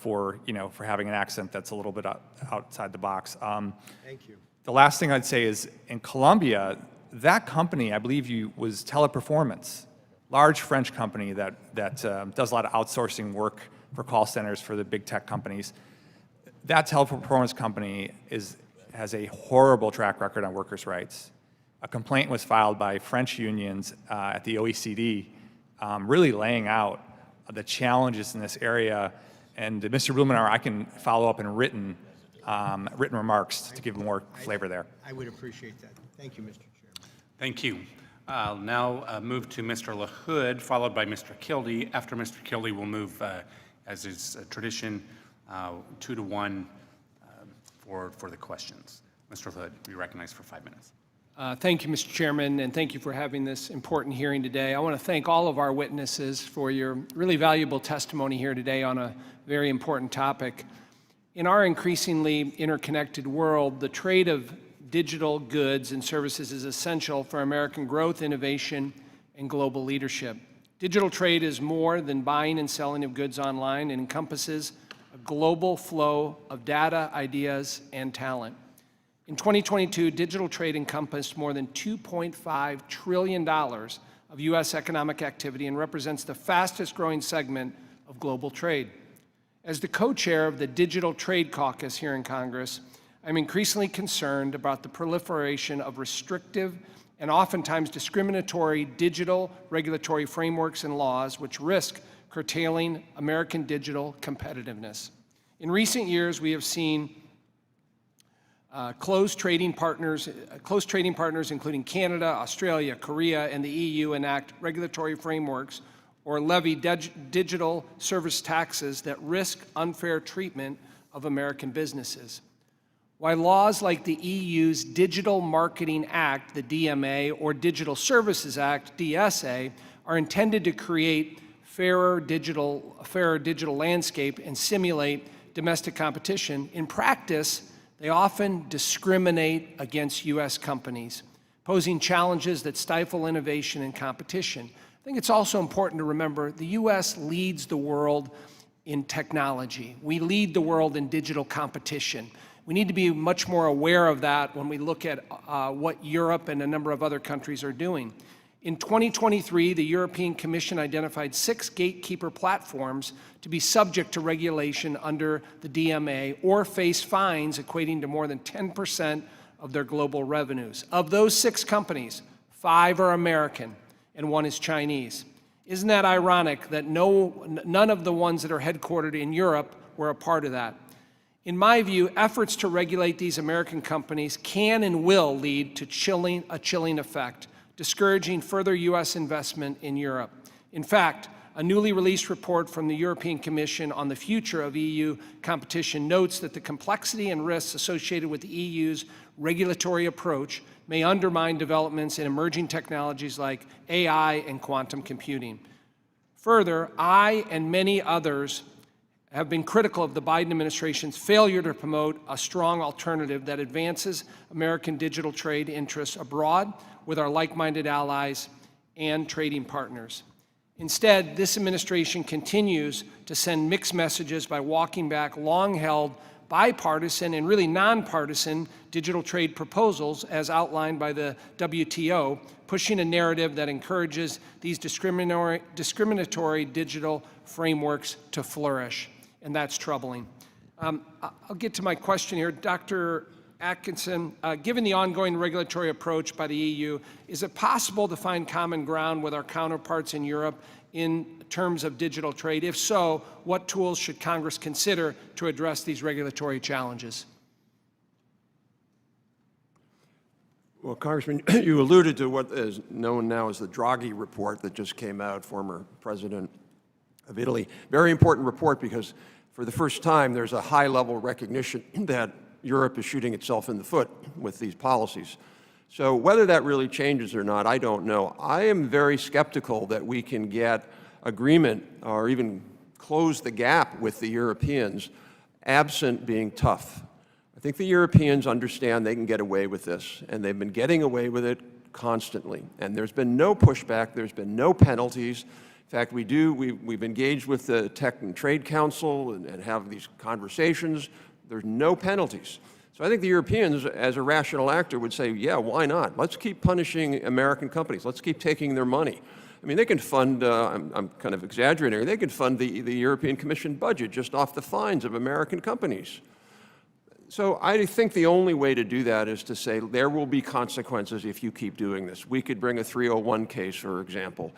having an accent that's a little bit outside the box. Thank you. The last thing I'd say is in Colombia, that company, I believe was Teleperformance, large French company that does a lot of outsourcing work for call centers for the big tech companies. That Teleperformance company has a horrible track record on workers' rights. A complaint was filed by French unions at the OECD, really laying out the challenges in this area. And Mr. Blumenauer, I can follow up in written remarks to give more flavor there. I would appreciate that. Thank you, Mr. Chairman. Thank you. I'll now move to Mr. LaHood, followed by Mr. Kildee. After Mr. Kildee, we'll move, as is tradition, 2-to-1 for the questions. Mr. LaHood, you're recognized for 5 minutes. Thank you, Mr. Chairman, and thank you for having this important hearing today. I want to thank all of our witnesses for your really valuable testimony here today on a very important topic. In our increasingly interconnected world, the trade of digital goods and services is essential for American growth, innovation, and global leadership. Digital trade is more than buying and selling of goods online. It encompasses a global flow of data, ideas, and talent. In 2022, digital trade encompassed more than $2.5 trillion of U.S. economic activity and represents the fastest growing segment of global trade. As the co-chair of the Digital Trade Caucus here in Congress, I'm increasingly concerned about the proliferation of restrictive and oftentimes discriminatory digital regulatory frameworks and laws which risk curtailing American digital competitiveness. In recent years, we have seen close trading partners including Canada, Australia, Korea, and the EU enact regulatory frameworks or levy digital service taxes that risk unfair treatment of American businesses. While laws like the EU's Digital Marketing Act, the DMA, or Digital Services Act, DSA, are intended to create a fairer digital landscape and simulate domestic competition, in practice, they often discriminate against U.S. companies, posing challenges that stifle innovation and competition. I think it's also important to remember the U.S. leads the world in technology. We lead the world in digital competition. We need to be much more aware of that when we look at what Europe and a number of other countries are doing. In 2023, the European Commission identified 6 gatekeeper platforms to be subject to regulation under the DMA or face fines equating to more than 10% of their global revenues. Of those 6 companies, 5 are American and 1 is Chinese. Isn't that ironic that none of the ones that are headquartered in Europe were a part of that? In my view, efforts to regulate these American companies can and will lead to a chilling effect, discouraging further U.S. investment in Europe. In fact, a newly released report from the European Commission on the future of EU competition notes that the complexity and risks associated with the EU's regulatory approach may undermine developments in emerging technologies like AI and quantum computing. Further, I and many others have been critical of the Biden administration's failure to promote a strong alternative that advances American digital trade interests abroad with our like-minded allies and trading partners. Instead, this administration continues to send mixed messages by walking back long-held bipartisan and really nonpartisan digital trade proposals as outlined by the WTO, pushing a narrative that encourages these discriminatory digital frameworks to flourish, and that's troubling. I'll get to my question here. Dr. Atkinson, given the ongoing regulatory approach by the EU, is it possible to find common ground with our counterparts in Europe in terms of digital trade? If so, what tools should Congress consider to address these regulatory challenges? Well, Congressman, you alluded to what is known now as the Draghi report that just came out, former president of Italy. Very important report because for the first time there's a high-level recognition that Europe is shooting itself in the foot with these policies. So whether that really changes or not, I don't know. I am very skeptical that we can get agreement or even close the gap with the Europeans absent being tough. I think the Europeans understand they can get away with this, and they've been getting away with it constantly. And there's been no pushback, there's been no penalties. In fact, we've engaged with the Tech and Trade Council and have these conversations. There's no penalties. So I think the Europeans, as a rational actor, would say, yeah, why not? Let's keep punishing American companies. Let's keep taking their money. I mean, they can fund, I'm kind of exaggerating, they can fund the European Commission budget just off the fines of American companies. So I think the only way to do that is to say there will be consequences if you keep doing this. We could bring a 301 case, for example.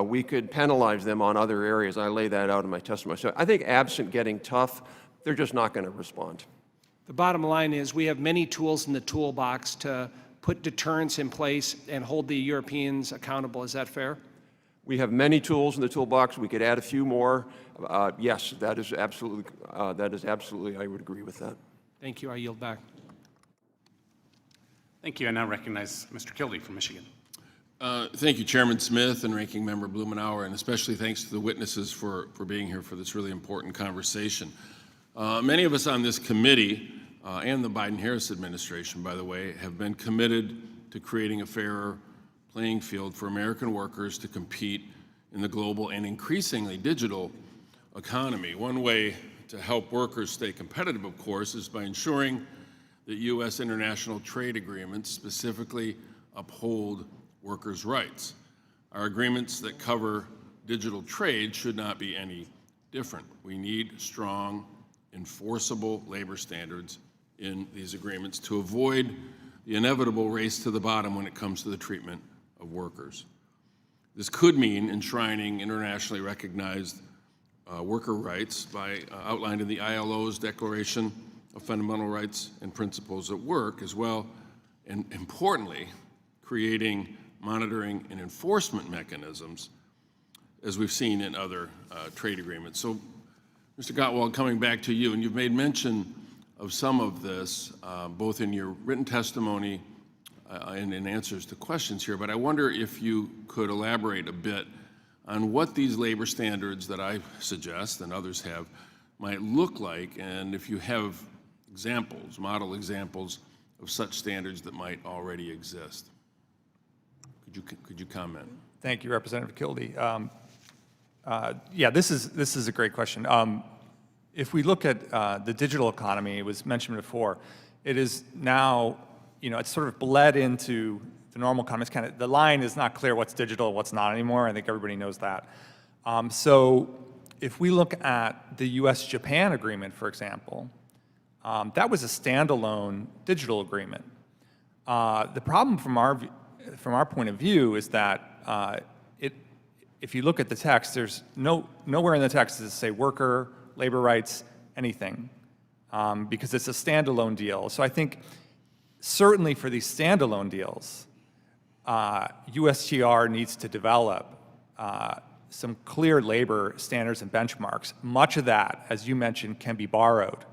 We could penalize them on other areas. I lay that out in my testimony. So I think absent getting tough, they're just not going to respond. The bottom line is we have many tools in the toolbox to put deterrence in place and hold the Europeans accountable. Is that fair? We have many tools in the toolbox. We could add a few more. Yes, that is absolutely, I would agree with that. Thank you. I yield back. Thank you. I now recognize Mr. Kildee from Michigan. Thank you, Chairman Smith and Ranking Member Blumenauer, and especially thanks to the witnesses for being here for this really important conversation. Many of us on this committee and the Biden-Harris administration, by the way, have been committed to creating a fairer playing field for American workers to compete in the global and increasingly digital economy. One way to help workers stay competitive, of course, is by ensuring that U.S. international trade agreements specifically uphold workers' rights. Our agreements that cover digital trade should not be any different. We need strong, enforceable labor standards in these agreements to avoid the inevitable race to the bottom when it comes to the treatment of workers. This could mean enshrining internationally recognized worker rights by outlined in the ILO's Declaration of Fundamental Rights and Principles at Work, as well, and importantly, creating monitoring and enforcement mechanisms, as we've seen in other trade agreements. So, Mr. Gottwald, coming back to you, and you've made mention of some of this, both in your written testimony and in answers to questions here, but I wonder if you could elaborate a bit on what these labor standards that I suggest and others have might look like, and if you have examples, model examples of such standards that might already exist. Could you comment? Thank you, Representative Kildee. Yeah, this is a great question. If we look at the digital economy, it was mentioned before, it is now, it's sort of bled into the normal economy. It's kind of, the line is not clear what's digital, what's not anymore. I think everybody knows that. So if we look at the US-Japan agreement, for example, that was a standalone digital agreement. The problem from our point of view is that if you look at the text, there's nowhere in the text does it say worker, labor rights, anything, because it's a standalone deal. So I think certainly for these standalone deals, USTR needs to develop some clear labor standards and benchmarks. Much of that, as you mentioned, can be borrowed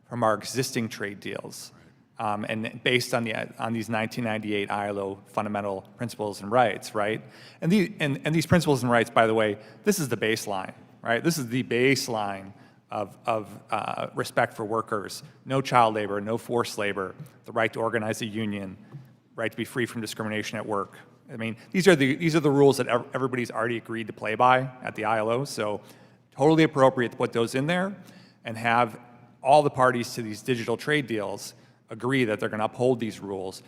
from our existing trade deals, and based on these 1998 ILO fundamental principles and rights, right? And these principles and rights, by the way, this is the baseline, right? This is the baseline of respect for workers: no child labor, no forced labor, the right to organize a union, right to be free from discrimination at work. I mean, these are the rules that everybody's already agreed to play by at the ILO. So, totally appropriate to put those in there and have all the parties to these digital trade deals agree that they're going to uphold these rules,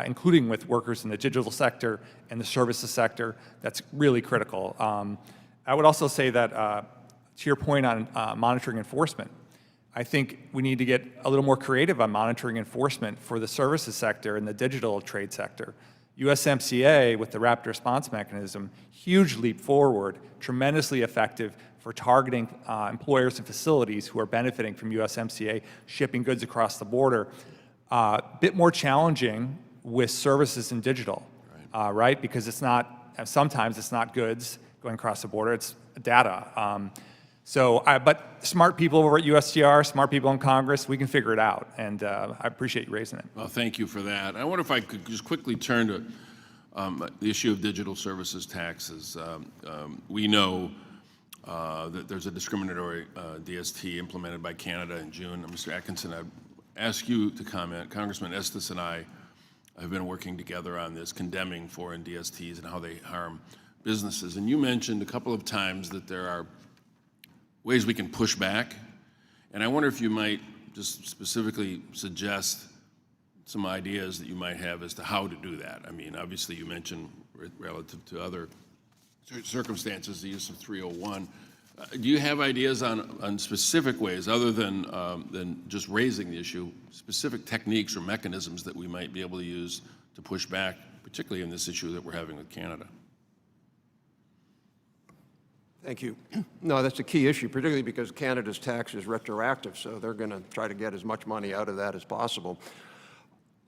including with workers in the digital sector and the services sector. That's really critical. I would also say that, to your point on monitoring enforcement, I think we need to get a little more creative on monitoring enforcement for the services sector and the digital trade sector. USMCA, with the rapid response mechanism, huge leap forward, tremendously effective for targeting employers and facilities who are benefiting from USMCA shipping goods across the border. Bit more challenging with services and digital, right? Because it's not, sometimes it's not goods going across the border, it's data. But smart people over at USTR, smart people in Congress, we can figure it out, and I appreciate you raising it. Well, thank you for that. I wonder if I could just quickly turn to the issue of digital services taxes. We know that there's a discriminatory DST implemented by Canada in June. Mr. Atkinson, I'd ask you to comment. Congressman Estes and I have been working together on this, condemning foreign DSTs and how they harm businesses. And you mentioned a couple of times that there are ways we can push back. And I wonder if you might just specifically suggest some ideas that you might have as to how to do that. I mean, obviously you mentioned relative to other circumstances, the use of 301. Do you have ideas on specific ways, other than just raising the issue, specific techniques or mechanisms that we might be able to use to push back, particularly in this issue that we're having with Canada? Thank you. No, that's a key issue, particularly because Canada's tax is retroactive, so they're going to try to get as much money out of that as possible.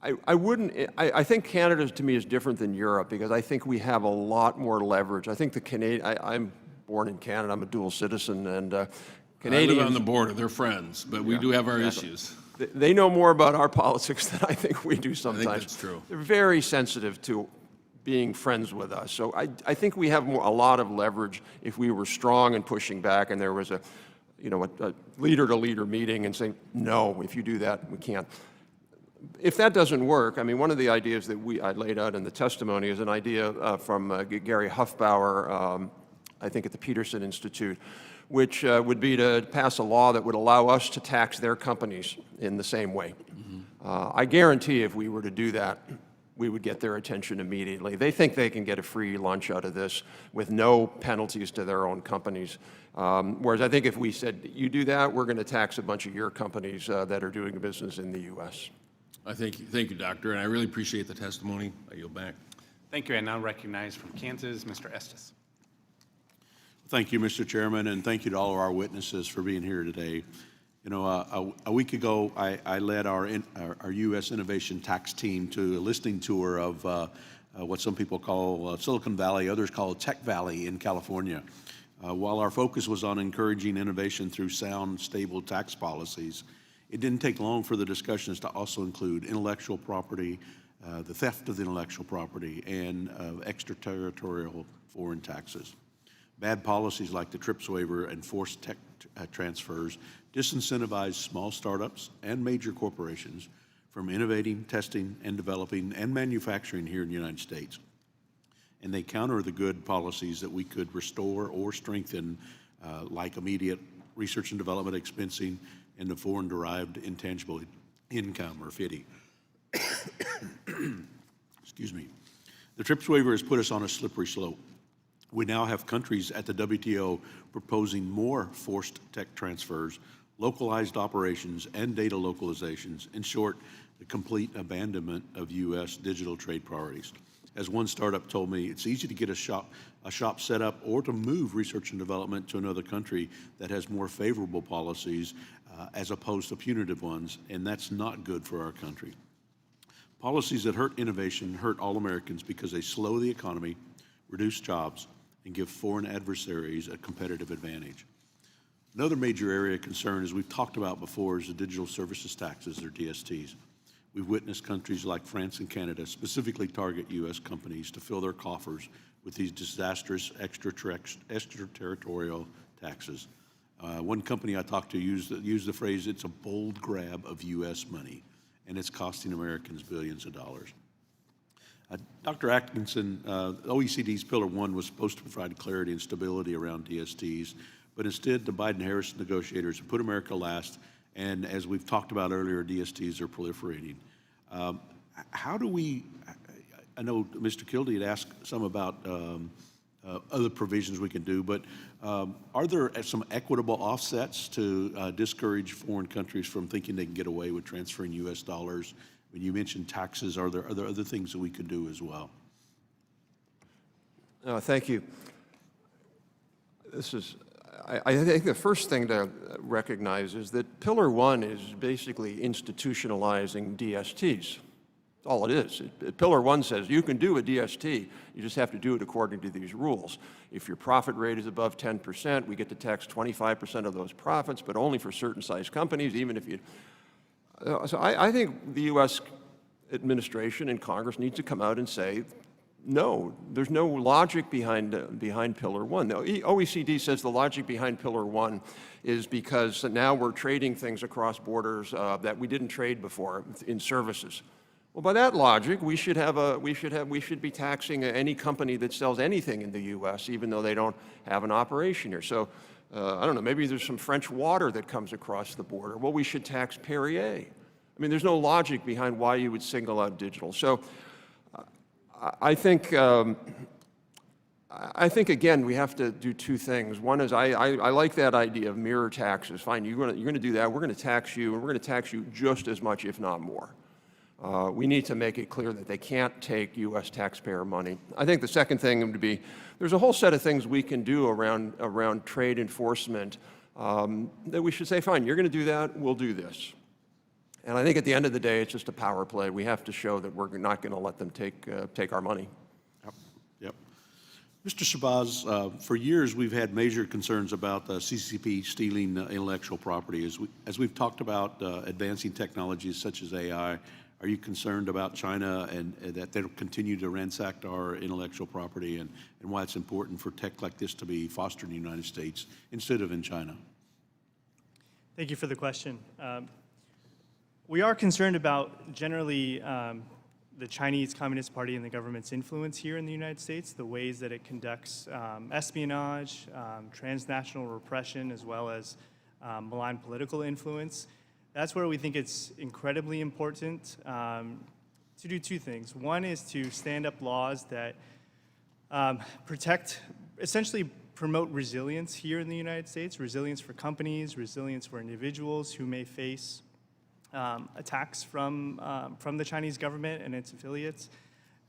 I think Canada, to me, is different than Europe because I think we have a lot more leverage. I think the Canadian, I'm born in Canada, I'm a dual citizen, and Canadians— I live on the border, they're friends, but we do have our issues. They know more about our politics than I think we do sometimes. I think that's true. They're very sensitive to being friends with us. So I think we have a lot of leverage if we were strong and pushing back and there was a leader-to-leader meeting and saying, no, if you do that, we can't. If that doesn't work, I mean, one of the ideas that I laid out in the testimony is an idea from Gary Huffbauer, I think at the Peterson Institute, which would be to pass a law that would allow us to tax their companies in the same way. I guarantee if we were to do that, we would get their attention immediately. They think they can get a free lunch out of this with no penalties to their own companies. Whereas I think if we said, you do that, we're going to tax a bunch of your companies that are doing business in the U.S. Thank you, Doctor, and I really appreciate the testimony. I yield back. Thank you. I now recognize from Kansas, Mr. Estes. Thank you, Mr. Chairman, and thank you to all of our witnesses for being here today. You know, a week ago, I led our U.S. Innovation Tax Team to a listening tour of what some people call Silicon Valley, others call Tech Valley in California. While our focus was on encouraging innovation through sound, stable tax policies, it didn't take long for the discussions to also include intellectual property, the theft of the intellectual property, and extraterritorial foreign taxes. Bad policies like the TRIPS waiver and forced tech transfers disincentivize small startups and major corporations from innovating, testing, and developing and manufacturing here in the United States. And they counter the good policies that we could restore or strengthen, like immediate research and development expensing and the foreign-derived intangible income, or FDII. Excuse me. The TRIPS waiver has put us on a slippery slope. We now have countries at the WTO proposing more forced tech transfers, localized operations, and data localizations. In short, the complete abandonment of U.S. digital trade priorities. As one startup told me, it's easy to get a shop set up or to move research and development to another country that has more favorable policies as opposed to punitive ones, and that's not good for our country. Policies that hurt innovation hurt all Americans because they slow the economy, reduce jobs, and give foreign adversaries a competitive advantage. Another major area of concern, as we've talked about before, is the digital services taxes, or DSTs. We've witnessed countries like France and Canada specifically target U.S. companies to fill their coffers with these disastrous extraterritorial taxes. One company I talked to used the phrase, it's a bold grab of U.S. money, and it's costing Americans billions of dollars. Dr. Atkinson, OECD's Pillar 1 was supposed to provide clarity and stability around DSTs, but instead the Biden-Harris negotiators have put America last, and as we've talked about earlier, DSTs are proliferating. How do we, I know Mr. Kildee had asked some about other provisions we can do, but are there some equitable offsets to discourage foreign countries from thinking they can get away with transferring U.S. dollars? When you mentioned taxes, are there other things that we could do as well? Thank you. I think the first thing to recognize is that Pillar 1 is basically institutionalizing DSTs. That's all it is. Pillar 1 says you can do a DST, you just have to do it according to these rules. If your profit rate is above 10%, we get to tax 25% of those profits, but only for certain size companies, even if you... So I think the U.S. administration and Congress needs to come out and say, no, there's no logic behind Pillar 1. The OECD says the logic behind Pillar 1 is because now we're trading things across borders that we didn't trade before in services. Well, by that logic, we should be taxing any company that sells anything in the U.S., even though they don't have an operation here. So, I don't know, maybe there's some French water that comes across the border. Well, we should tax Perrier. I mean, there's no logic behind why you would single out digital. So, I think again, we have to do two things. One is I like that idea of mirror taxes. Fine, you're going to do that. We're going to tax you, and we're going to tax you just as much, if not more. We need to make it clear that they can't take U.S. taxpayer money. I think the second thing would be there's a whole set of things we can do around trade enforcement that we should say, fine, you're going to do that, we'll do this. And I think at the end of the day, it's just a power play. We have to show that we're not going to let them take our money. Yep. Mr. Shahbaz, for years we've had major concerns about CCP stealing intellectual property. As we've talked about advancing technologies such as AI, are you concerned about China and that they'll continue to ransack our intellectual property and why it's important for tech like this to be fostered in the United States instead of in China? Thank you for the question. We are concerned about generally the Chinese Communist Party and the government's influence here in the United States, the ways that it conducts espionage, transnational repression, as well as malign political influence. That's where we think it's incredibly important to do two things. One is to stand up laws that essentially promote resilience here in the United States, resilience for companies, resilience for individuals who may face attacks from the Chinese government and its affiliates.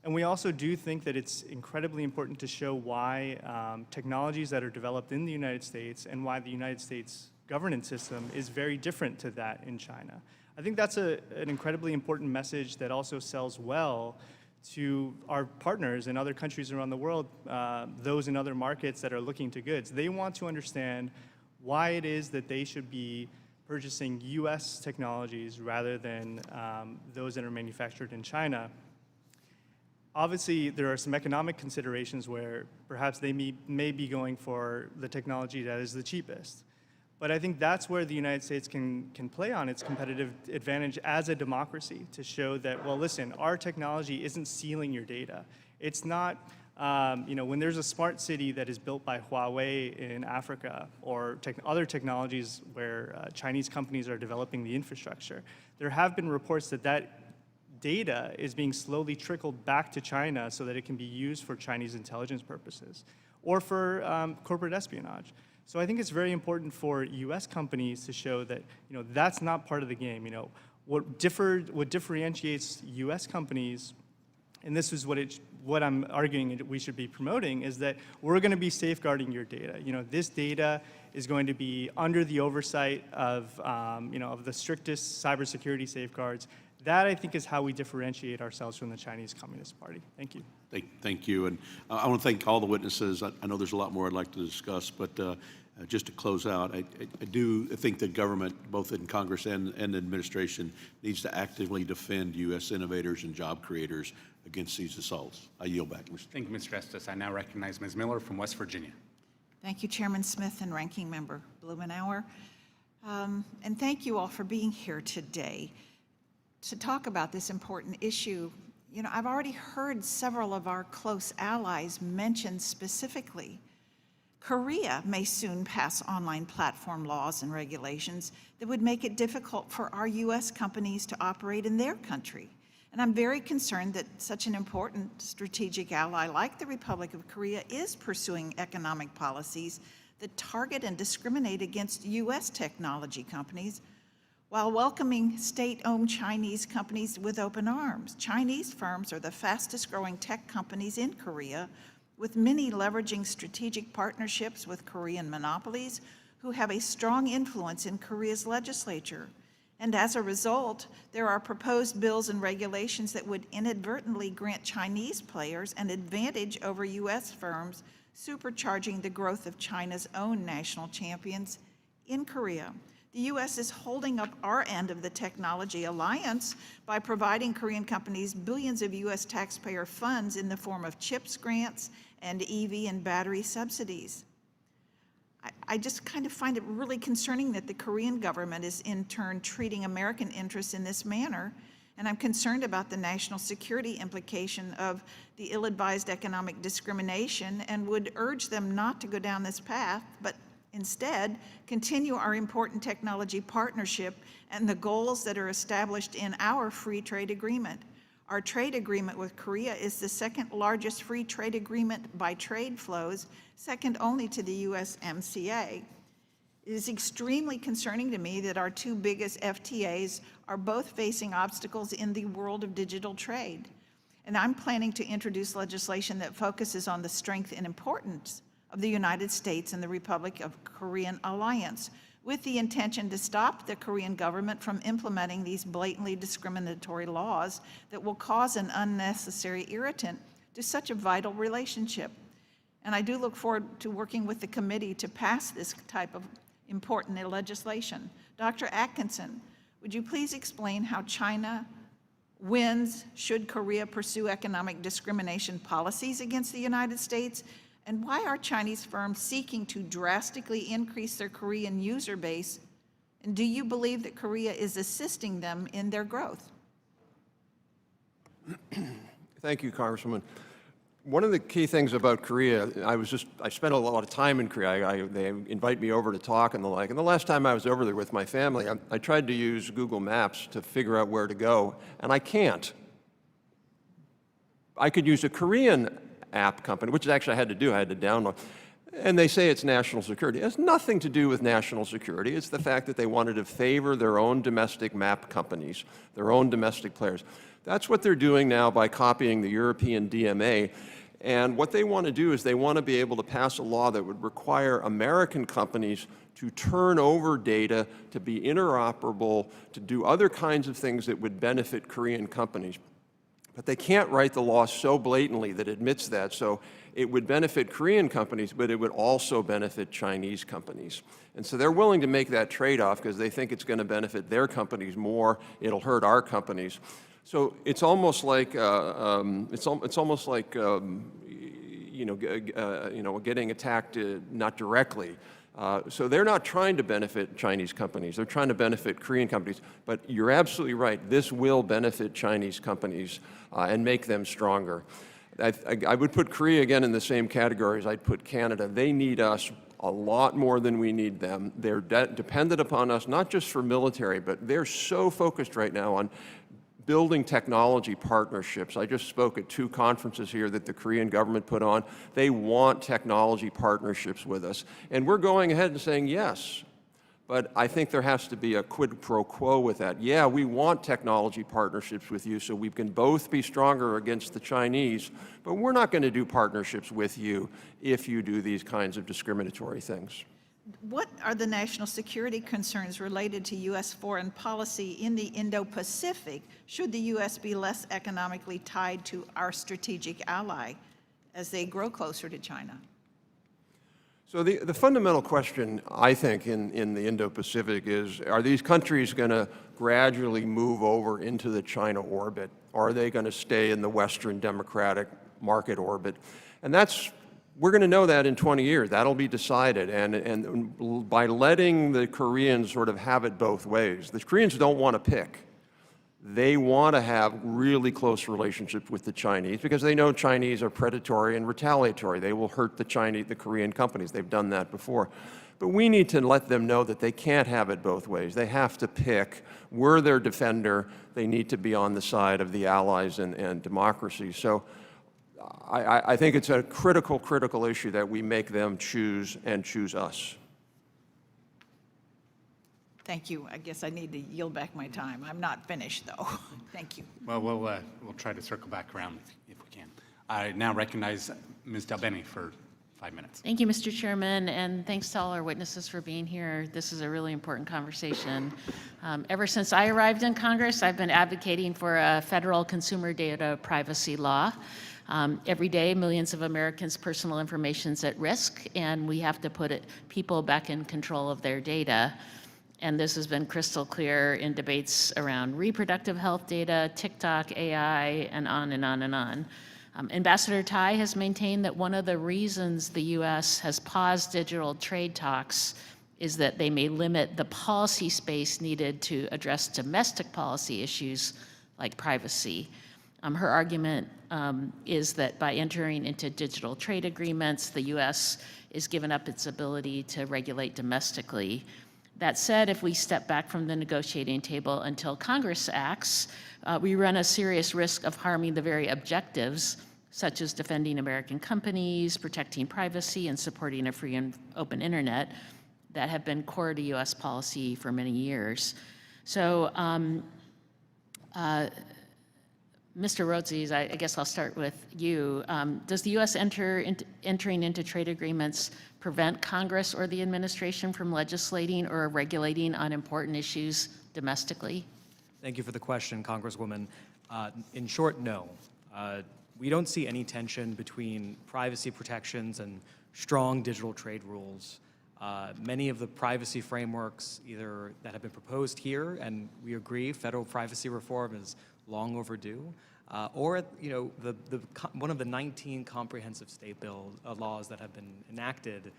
And we also do think that it's incredibly important to show why technologies that are developed in the United States and why the United States governance system is very different to that in China. I think that's an incredibly important message that also sells well to our partners in other countries around the world, those in other markets that are looking to goods. They want to understand why it is that they should be purchasing U.S. technologies rather than those that are manufactured in China. Obviously, there are some economic considerations where perhaps they may be going for the technology that is the cheapest. But I think that's where the United States can play on its competitive advantage as a democracy to show that, well, listen, our technology isn't stealing your data. It's not, when there's a smart city that is built by Huawei in Africa or other technologies where Chinese companies are developing the infrastructure, there have been reports that data is being slowly trickled back to China so that it can be used for Chinese intelligence purposes or for corporate espionage. So I think it's very important for U.S. companies to show that that's not part of the game. What differentiates U.S. companies, and this is what I'm arguing we should be promoting, is that we're going to be safeguarding your data. This data is going to be under the oversight of of the strictest cybersecurity safeguards. That, I think, is how we differentiate ourselves from the Chinese Communist Party. Thank you. Thank you. And I want to thank all the witnesses. I know there's a lot more I'd like to discuss, but just to close out, I do think the government, both in Congress and the administration, needs to actively defend U.S. innovators and job creators against these assaults. I yield back, Mr. Thank you, Mr. Estes. I now recognize Ms. Miller from West Virginia. Thank you, Chairman Smith and Ranking Member Blumenauer. And thank you all for being here today to talk about this important issue. I've already heard several of our close allies mentioned specifically. Korea may soon pass online platform laws and regulations that would make it difficult for our U.S. companies to operate in their country. And I'm very concerned that such an important strategic ally like the Republic of Korea is pursuing economic policies that target and discriminate against U.S. technology companies while welcoming state-owned Chinese companies with open arms. Chinese firms are the fastest growing tech companies in Korea, with many leveraging strategic partnerships with Korean monopolies who have a strong influence in Korea's legislature. And as a result, there are proposed bills and regulations that would inadvertently grant Chinese players an advantage over U.S. firms, supercharging the growth of China's own national champions in Korea. The U.S. is holding up our end of the technology alliance by providing Korean companies billions of U.S. taxpayer funds in the form of CHIPS grants and EV and battery subsidies. I just kind of find it really concerning that the Korean government is in turn treating American interests in this manner, and I'm concerned about the national security implication of the ill-advised economic discrimination and would urge them not to go down this path, but instead continue our important technology partnership and the goals that are established in our free trade agreement. Our trade agreement with Korea is the second largest free trade agreement by trade flows, second only to the USMCA. It is extremely concerning to me that our two biggest FTAs are both facing obstacles in the world of digital trade. And I'm planning to introduce legislation that focuses on the strength and importance of the United States and the Republic of Korean alliance, with the intention to stop the Korean government from implementing these blatantly discriminatory laws that will cause an unnecessary irritant to such a vital relationship. And I do look forward to working with the committee to pass this type of important legislation. Dr. Atkinson, would you please explain how China wins should Korea pursue economic discrimination policies against the United States? And why are Chinese firms seeking to drastically increase their Korean user base? And do you believe that Korea is assisting them in their growth? Thank you, Congresswoman. One of the key things about Korea, I spent a lot of time in Korea. They invite me over to talk and the like. And the last time I was over there with my family, I tried to use Google Maps to figure out where to go, and I can't. I could use a Korean app company, which actually I had to do. I had to download. And they say it's national security. It has nothing to do with national security. It's the fact that they wanted to favor their own domestic map companies, their own domestic players. That's what they're doing now by copying the European DMA. And what they want to do is they want to be able to pass a law that would require American companies to turn over data, to be interoperable, to do other kinds of things that would benefit Korean companies. But they can't write the law so blatantly that admits that. So it would benefit Korean companies, but it would also benefit Chinese companies. And so they're willing to make that trade-off because they think it's going to benefit their companies more. It'll hurt our companies. So it's almost like getting attacked not directly. So they're not trying to benefit Chinese companies. They're trying to benefit Korean companies. But you're absolutely right. This will benefit Chinese companies and make them stronger. I would put Korea again in the same category as I'd put Canada. They need us a lot more than we need them. They're dependent upon us, not just for military, but they're so focused right now on building technology partnerships. I just spoke at 2 conferences here that the Korean government put on. They want technology partnerships with us. And we're going ahead and saying yes. But I think there has to be a quid pro quo with that. Yeah, we want technology partnerships with you so we can both be stronger against the Chinese, but we're not going to do partnerships with you if you do these kinds of discriminatory things. What are the national security concerns related to U.S. foreign policy in the Indo-Pacific should the U.S. be less economically tied to our strategic ally as they grow closer to China? So the fundamental question, I think, in the Indo-Pacific is, are these countries going to gradually move over into the China orbit? Or are they going to stay in the Western democratic market orbit? And we're going to know that in 20 years. That'll be decided. And by letting the Koreans sort of have it both ways, the Koreans don't want to pick. They want to have really close relationships with the Chinese because they know Chinese are predatory and retaliatory. They will hurt the Korean companies. They've done that before. But we need to let them know that they can't have it both ways. They have to pick. We're their defender. They need to be on the side of the allies and democracy. So I think it's a critical issue that we make them choose and choose us. Thank you. I guess I need to yield back my time. I'm not finished, though. Thank you. Well, we'll try to circle back around if we can. I now recognize Ms. Dalbeni for 5 minutes. Thank you, Mr. Chairman, and thanks to all our witnesses for being here. This is a really important conversation. Ever since I arrived in Congress, I've been advocating for a federal consumer data privacy law. Every day, millions of Americans' personal information is at risk, and we have to put people back in control of their data. And this has been crystal clear in debates around reproductive health data, TikTok, AI, and on and on and on. Ambassador Tai has maintained that one of the reasons the U.S. has paused digital trade talks is that they may limit the policy space needed to address domestic policy issues like privacy. Her argument is that by entering into digital trade agreements, the U.S. is giving up its ability to regulate domestically. That said, if we step back from the negotiating table until Congress acts, we run a serious risk of harming the very objectives, such as defending American companies, protecting privacy, and supporting a free and open internet that have been core to U.S. policy for many years. So, Mr. Razis, I guess I'll start with you. Does the U.S. entering into trade agreements prevent Congress or the administration from legislating or regulating on important issues domestically? Thank you for the question, Congresswoman. In short, no. We don't see any tension between privacy protections and strong digital trade rules. Many of the privacy frameworks either that have been proposed here, and we agree federal privacy reform is long overdue, or one of the 19 comprehensive state laws that have been enacted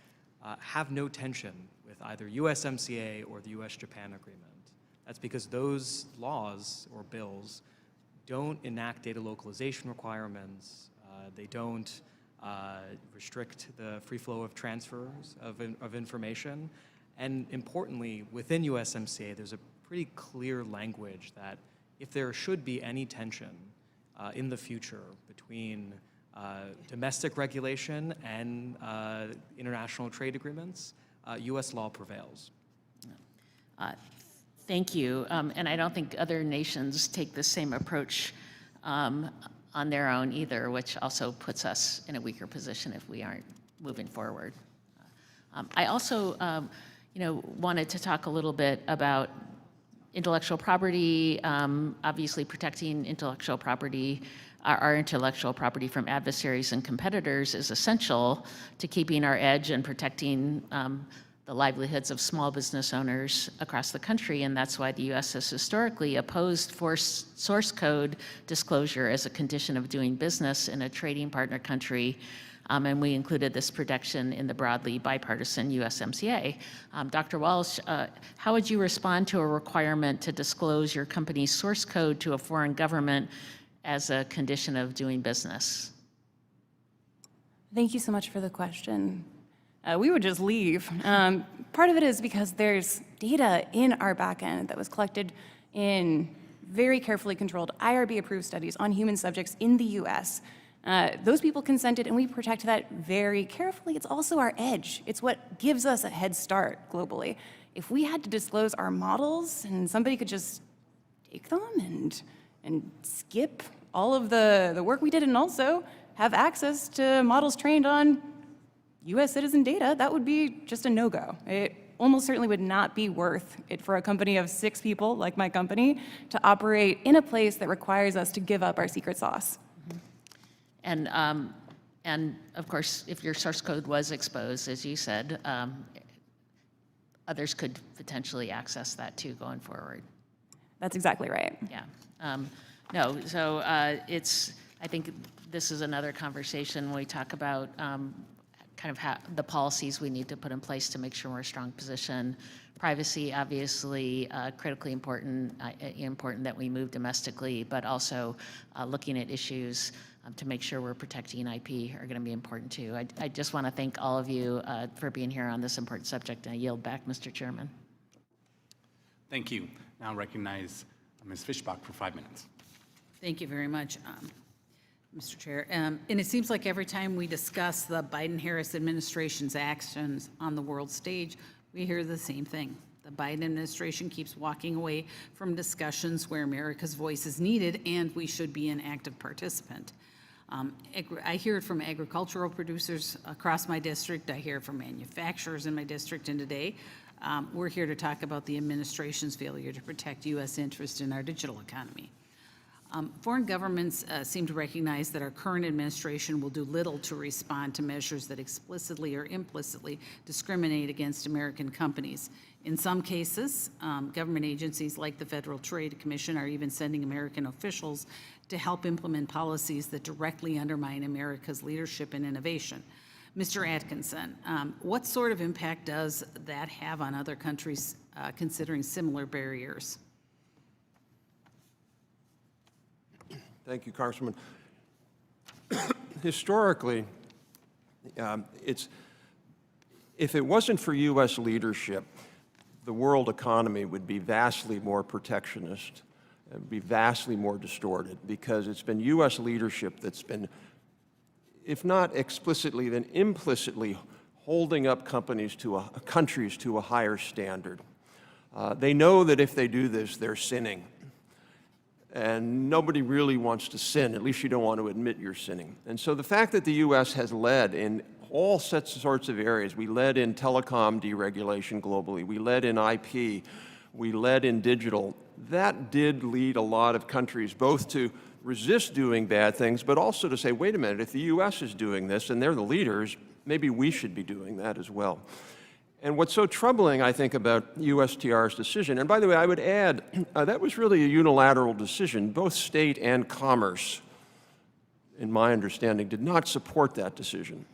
have no tension with either USMCA or the US-Japan agreement. That's because those laws or bills don't enact data localization requirements. They don't restrict the free flow of transfers of information. And importantly, within USMCA, there's a pretty clear language that if there should be any tension in the future between domestic regulation and international trade agreements, US law prevails. Thank you. And I don't think other nations take the same approach on their own either, which also puts us in a weaker position if we aren't moving forward. I also wanted to talk a little bit about intellectual property. Obviously, protecting intellectual property, our intellectual property from adversaries and competitors is essential to keeping our edge and protecting the livelihoods of small business owners across the country, and that's why the U.S. has historically opposed forced source code disclosure as a condition of doing business in a trading partner country, and we included this protection in the broadly bipartisan USMCA. Dr. Walch, how would you respond to a requirement to disclose your company's source code to a foreign government as a condition of doing business? Thank you so much for the question. We would just leave. Part of it is because there's data in our backend that was collected in very carefully controlled IRB-approved studies on human subjects in the US. Those people consented, and we protect that very carefully. It's also our edge. It's what gives us a head start globally. If we had to disclose our models and somebody could just take them and skip all of the work we did and also have access to models trained on US citizen data, that would be just a no-go. It almost certainly would not be worth it for a company of 6 people, like my company, to operate in a place that requires us to give up our secret sauce. And of course, if your source code was exposed, as you said, others could potentially access that too going forward. That's exactly right. Yeah. No, so I think this is another conversation when we talk about kind of the policies we need to put in place to make sure we're a strong position. Privacy, obviously, critically important, important that we move domestically, but also looking at issues to make sure we're protecting IP are going to be important too. I just want to thank all of you for being here on this important subject, and I yield back, Mr. Chairman. Thank you. Now recognize Ms. Fischbach for 5 minutes. Thank you very much, Mr. Chair. And it seems like every time we discuss the Biden-Harris administration's actions on the world stage, we hear the same thing. The Biden administration keeps walking away from discussions where America's voice is needed and we should be an active participant. I hear it from agricultural producers across my district. I hear it from manufacturers in my district, and today we're here to talk about the administration's failure to protect U.S. interests in our digital economy. Foreign governments seem to recognize that our current administration will do little to respond to measures that explicitly or implicitly discriminate against American companies. In some cases, government agencies like the Federal Trade Commission are even sending American officials to help implement policies that directly undermine America's leadership and innovation. Mr. Atkinson, what sort of impact does that have on other countries considering similar barriers? Thank you, Congresswoman. Historically, if it wasn't for U.S. leadership, the world economy would be vastly more protectionist, be vastly more distorted, because it's been U.S. leadership that's been, if not explicitly, then implicitly holding up countries to a higher standard. They know that if they do this, they're sinning. And nobody really wants to sin. At least you don't want to admit you're sinning. And so the fact that the U.S. has led in all sorts of areas, we led in telecom deregulation globally, we led in IP, we led in digital, that did lead a lot of countries both to resist doing bad things, but also to say, wait a minute, if the U.S. is doing this and they're the leaders, maybe we should be doing that as well. And what's so troubling, I think, about USTR's decision, and by the way, I would add, that was really a unilateral decision. Both state and commerce, in my understanding, did not support that decision.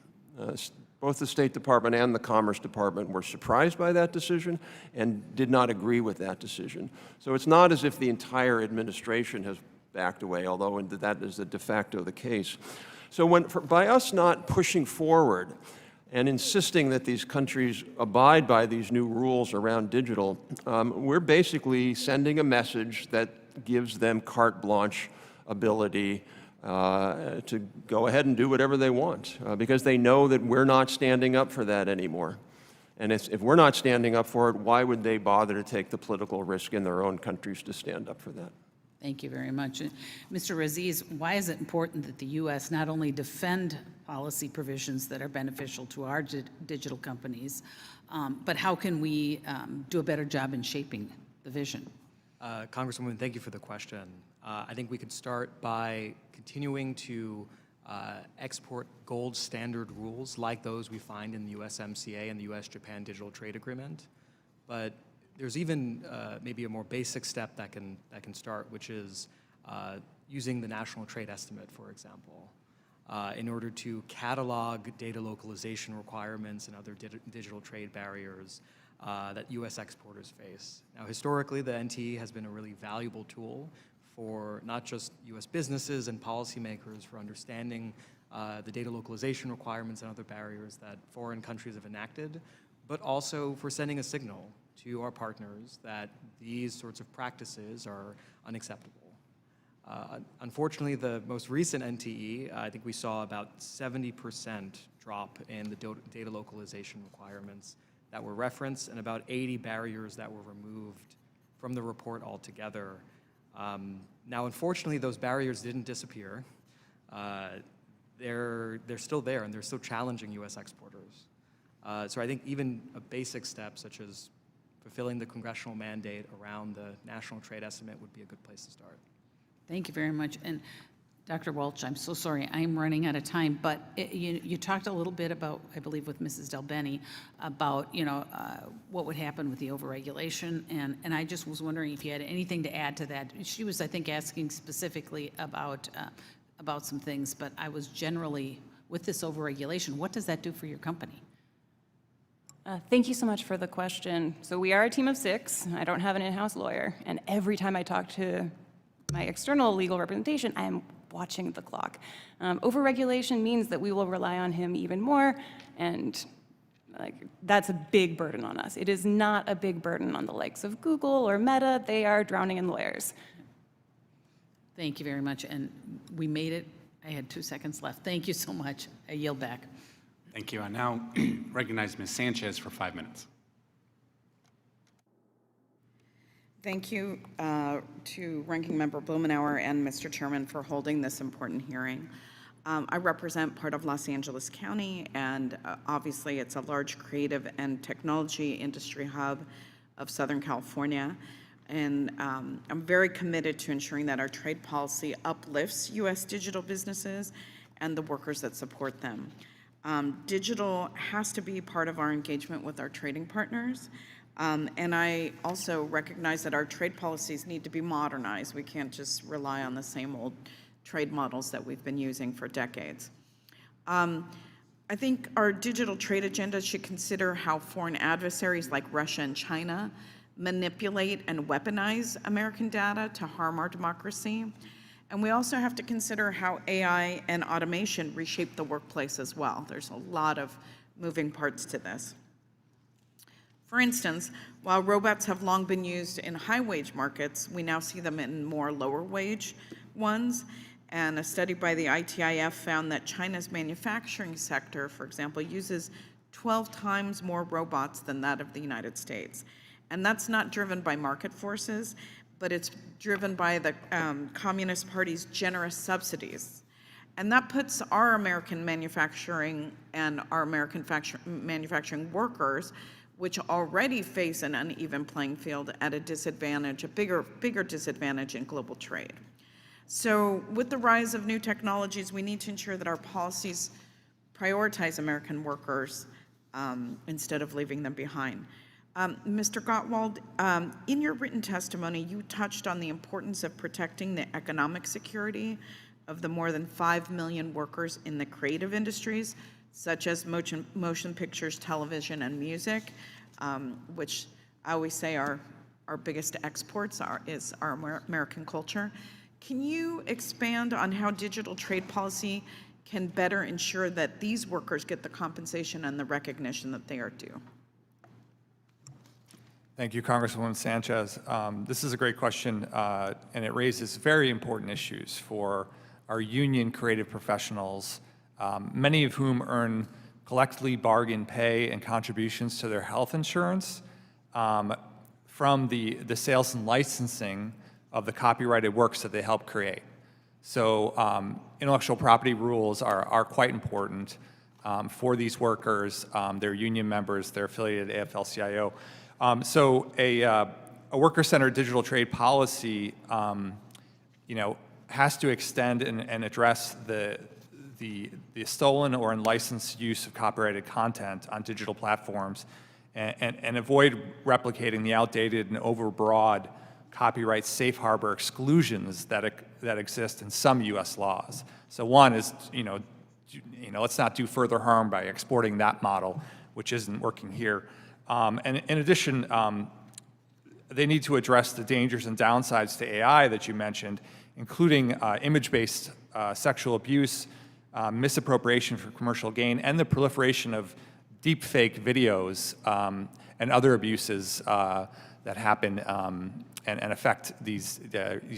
Both the State Department and the Commerce Department were surprised by that decision and did not agree with that decision. So it's not as if the entire administration has backed away, although that is the de facto the case. So by us not pushing forward and insisting that these countries abide by these new rules around digital, we're basically sending a message that gives them carte blanche ability to go ahead and do whatever they want, because they know that we're not standing up for that anymore. And if we're not standing up for it, why would they bother to take the political risk in their own countries to stand up for that? Thank you very much. Mr. Razis, why is it important that the U.S. not only defend policy provisions that are beneficial to our digital companies, but how can we do a better job in shaping the vision? Congresswoman, thank you for the question. I think we could start by continuing to export gold standard rules like those we find in the USMCA and the U.S.-Japan Digital Trade Agreement. But there's even maybe a more basic step that can start, which is using the National Trade Estimate, for example, in order to catalog data localization requirements and other digital trade barriers that U.S. exporters face. Now, historically, the NTE has been a really valuable tool for not just U.S. businesses and policymakers for understanding the data localization requirements and other barriers that foreign countries have enacted, but also for sending a signal to our partners that these sorts of practices are unacceptable. Unfortunately, the most recent NTE, I think we saw about 70% drop in the data localization requirements that were referenced and about 80 barriers that were removed from the report altogether. Now, unfortunately, those barriers didn't disappear. They're still there, and they're still challenging U.S. exporters. So I think even a basic step, such as fulfilling the congressional mandate around the National Trade Estimate, would be a good place to start. Thank you very much. And Dr. Walch, I'm so sorry, I'm running out of time, but you talked a little bit about, I believe with Mrs. Delbeni, about, what would happen with the overregulation, and I just was wondering if you had anything to add to that. She was, I think, asking specifically about some things, but I was generally with this overregulation, what does that do for your company? Thank you so much for the question. So we are a team of 6. I don't have an in-house lawyer, and every time I talk to my external legal representation, I am watching the clock. Overregulation means that we will rely on him even more, and that's a big burden on us. It is not a big burden on the likes of Google or Meta. They are drowning in lawyers. Thank you very much, and we made it. I had 2 seconds left. Thank you so much. I yield back. Thank you. I now recognize Ms. Sanchez for 5 minutes. Thank you to Ranking Member Blumenauer and Mr. Chairman for holding this important hearing. I represent part of Los Angeles County, and obviously it's a large creative and technology industry hub of Southern California. And I'm very committed to ensuring that our trade policy uplifts U.S. digital businesses and the workers that support them. Digital has to be part of our engagement with our trading partners. And I also recognize that our trade policies need to be modernized. We can't just rely on the same old trade models that we've been using for decades. I think our digital trade agenda should consider how foreign adversaries like Russia and China manipulate and weaponize American data to harm our democracy. And we also have to consider how AI and automation reshape the workplace as well. There's a lot of moving parts to this. For instance, while robots have long been used in high-wage markets, we now see them in more lower-wage ones. And a study by the ITIF found that China's manufacturing sector, for example, uses 12 times more robots than that of the United States. And that's not driven by market forces, but it's driven by the Communist Party's generous subsidies. And that puts our American manufacturing and our American manufacturing workers, which already face an uneven playing field, at a disadvantage, a bigger disadvantage in global trade. So with the rise of new technologies, we need to ensure that our policies prioritize American workers instead of leaving them behind. Mr. Gottwald, in your written testimony, you touched on the importance of protecting the economic security of the more than 5 million workers in the creative industries, such as motion pictures, television, and music, which I always say our biggest exports is our American culture. Can you expand on how digital trade policy can better ensure that these workers get the compensation and the recognition that they are due? Thank you, Congresswoman Sanchez. This is a great question, and it raises very important issues for our union creative professionals, many of whom earn collectively bargain pay and contributions to their health insurance from the sales and licensing of the copyrighted works that they help create. So intellectual property rules are quite important for these workers, their union members, their affiliated AFL-CIO. So a worker-centered digital trade policy, has to extend and address the stolen or unlicensed use of copyrighted content on digital platforms, and avoid replicating the outdated and overbroad copyright safe harbor exclusions that exist in some U.S. laws. So one is, let's not do further harm by exporting that model, which isn't working here. And in addition, they need to address the dangers and downsides to AI that you mentioned, including image-based sexual abuse, misappropriation for commercial gain, and the proliferation of deepfake videos and other abuses that happen and affect these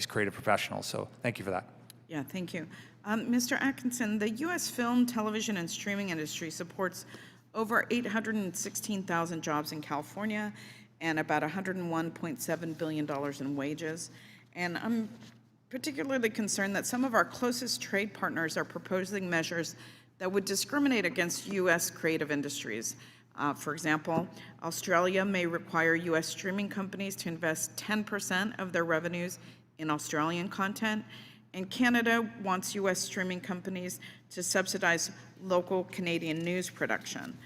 creative professionals. So thank you for that. Yeah, thank you. Mr. Atkinson, the U.S. film, television, and streaming industry supports over 816,000 jobs in California and about $101.7 billion in wages. And I'm particularly concerned that some of our closest trade partners are proposing measures that would discriminate against U.S. creative industries. For example, Australia may require U.S. streaming companies to invest 10% of their revenues in Australian content, and Canada wants U.S. streaming companies to subsidize local Canadian news production.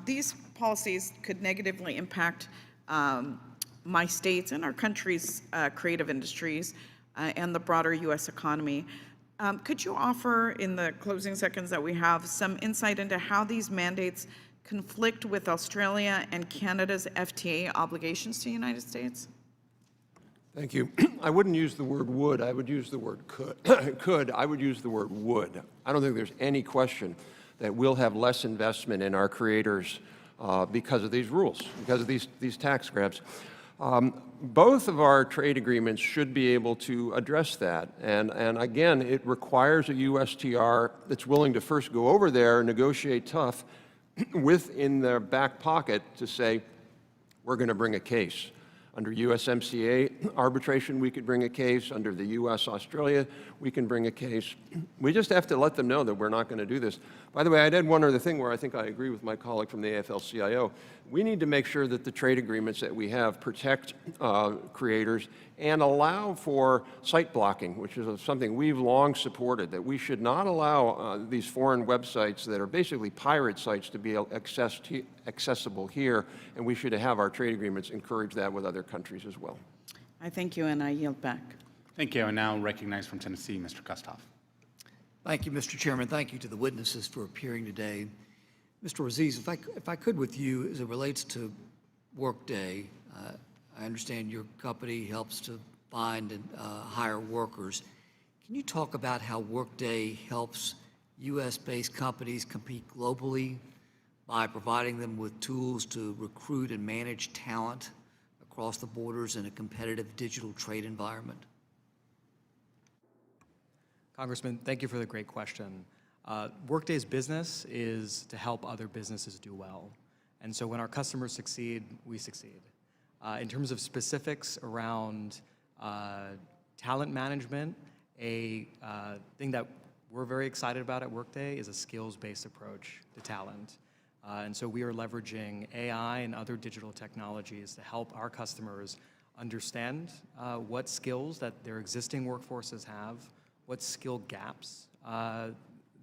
These policies could negatively impact my state's and our country's creative industries and the broader U.S. economy. Could you offer, in the closing seconds that we have, some insight into how these mandates conflict with Australia and Canada's FTA obligations to the United States? Thank you. I wouldn't use the word would, I would use the word could. I would use the word would. I don't think there's any question that we'll have less investment in our creators because of these rules, because of these tax grabs. Both of our trade agreements should be able to address that. And again, it requires a USTR that's willing to first go over there, negotiate tough, with in their back pocket to say, we're going to bring a case. Under USMCA arbitration, we could bring a case. Under the US-Australia, we can bring a case. We just have to let them know that we're not going to do this. By the way, I'd add one other thing where I think I agree with my colleague from the AFL-CIO. We need to make sure that the trade agreements that we have protect creators and allow for site blocking, which is something we've long supported, that we should not allow these foreign websites that are basically pirate sites to be accessible here, and we should have our trade agreements encourage that with other countries as well. I thank you, and I yield back. Thank you. And now recognize from Tennessee, Mr. Kustoff. Thank you, Mr. Chairman. Thank you to the witnesses for appearing today. Mr. Razis, if I could with you, as it relates to Workday, I understand your company helps to find and hire workers. Can you talk about how Workday helps U.S.-based companies compete globally by providing them with tools to recruit and manage talent across the borders in a competitive digital trade environment? Congressman, thank you for the great question. Workday's business is to help other businesses do well. And so when our customers succeed, we succeed. In terms of specifics around talent management, a thing that we're very excited about at Workday is a skills-based approach to talent. And so we are leveraging AI and other digital technologies to help our customers understand what skills that their existing workforces have, what skill gaps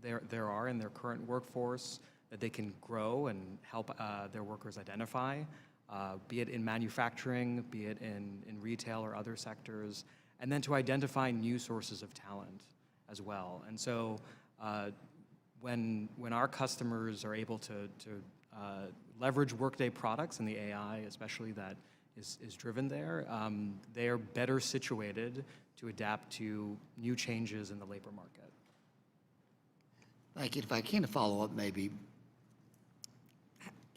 there are in their current workforce that they can grow and help their workers identify, be it in manufacturing, be it in retail or other sectors, and then to identify new sources of talent as well. And so when our customers are able to leverage Workday products and the AI, especially that is driven there, they are better situated to adapt to new changes in the labor market. Thank you. If I can follow up, maybe,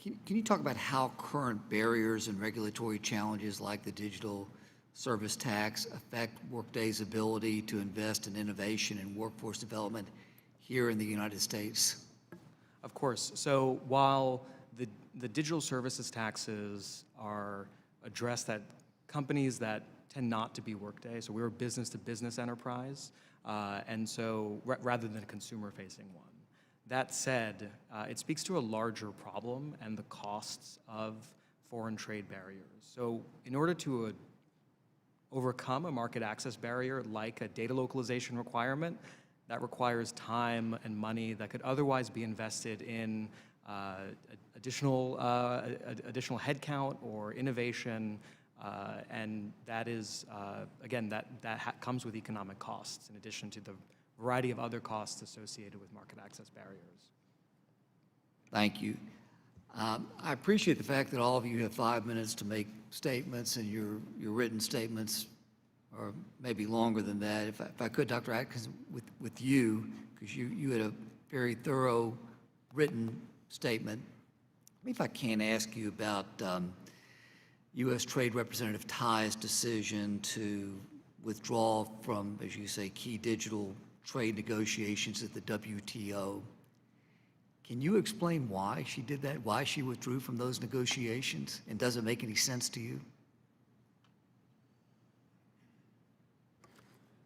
can you talk about how current barriers and regulatory challenges like the digital service tax affect Workday's ability to invest in innovation and workforce development here in the United States? Of course. So while the digital services taxes are addressed at companies that tend not to be Workday, so we're a business-to-business enterprise, and so rather than a consumer-facing one. That said, it speaks to a larger problem and the costs of foreign trade barriers. So in order to overcome a market access barrier like a data localization requirement, that requires time and money that could otherwise be invested in additional headcount or innovation, and that is, again, that comes with economic costs in addition to the variety of other costs associated with market access barriers. Thank you. I appreciate the fact that all of you have 5 minutes to make statements, and your written statements are maybe longer than that. If I could, Dr. Atkinson, with you, because you had a very thorough written statement, maybe if I can ask you about U.S. Trade Representative Tai's decision to withdraw from, as you say, key digital trade negotiations at the WTO. Can you explain why she did that, why she withdrew from those negotiations, and does it make any sense to you?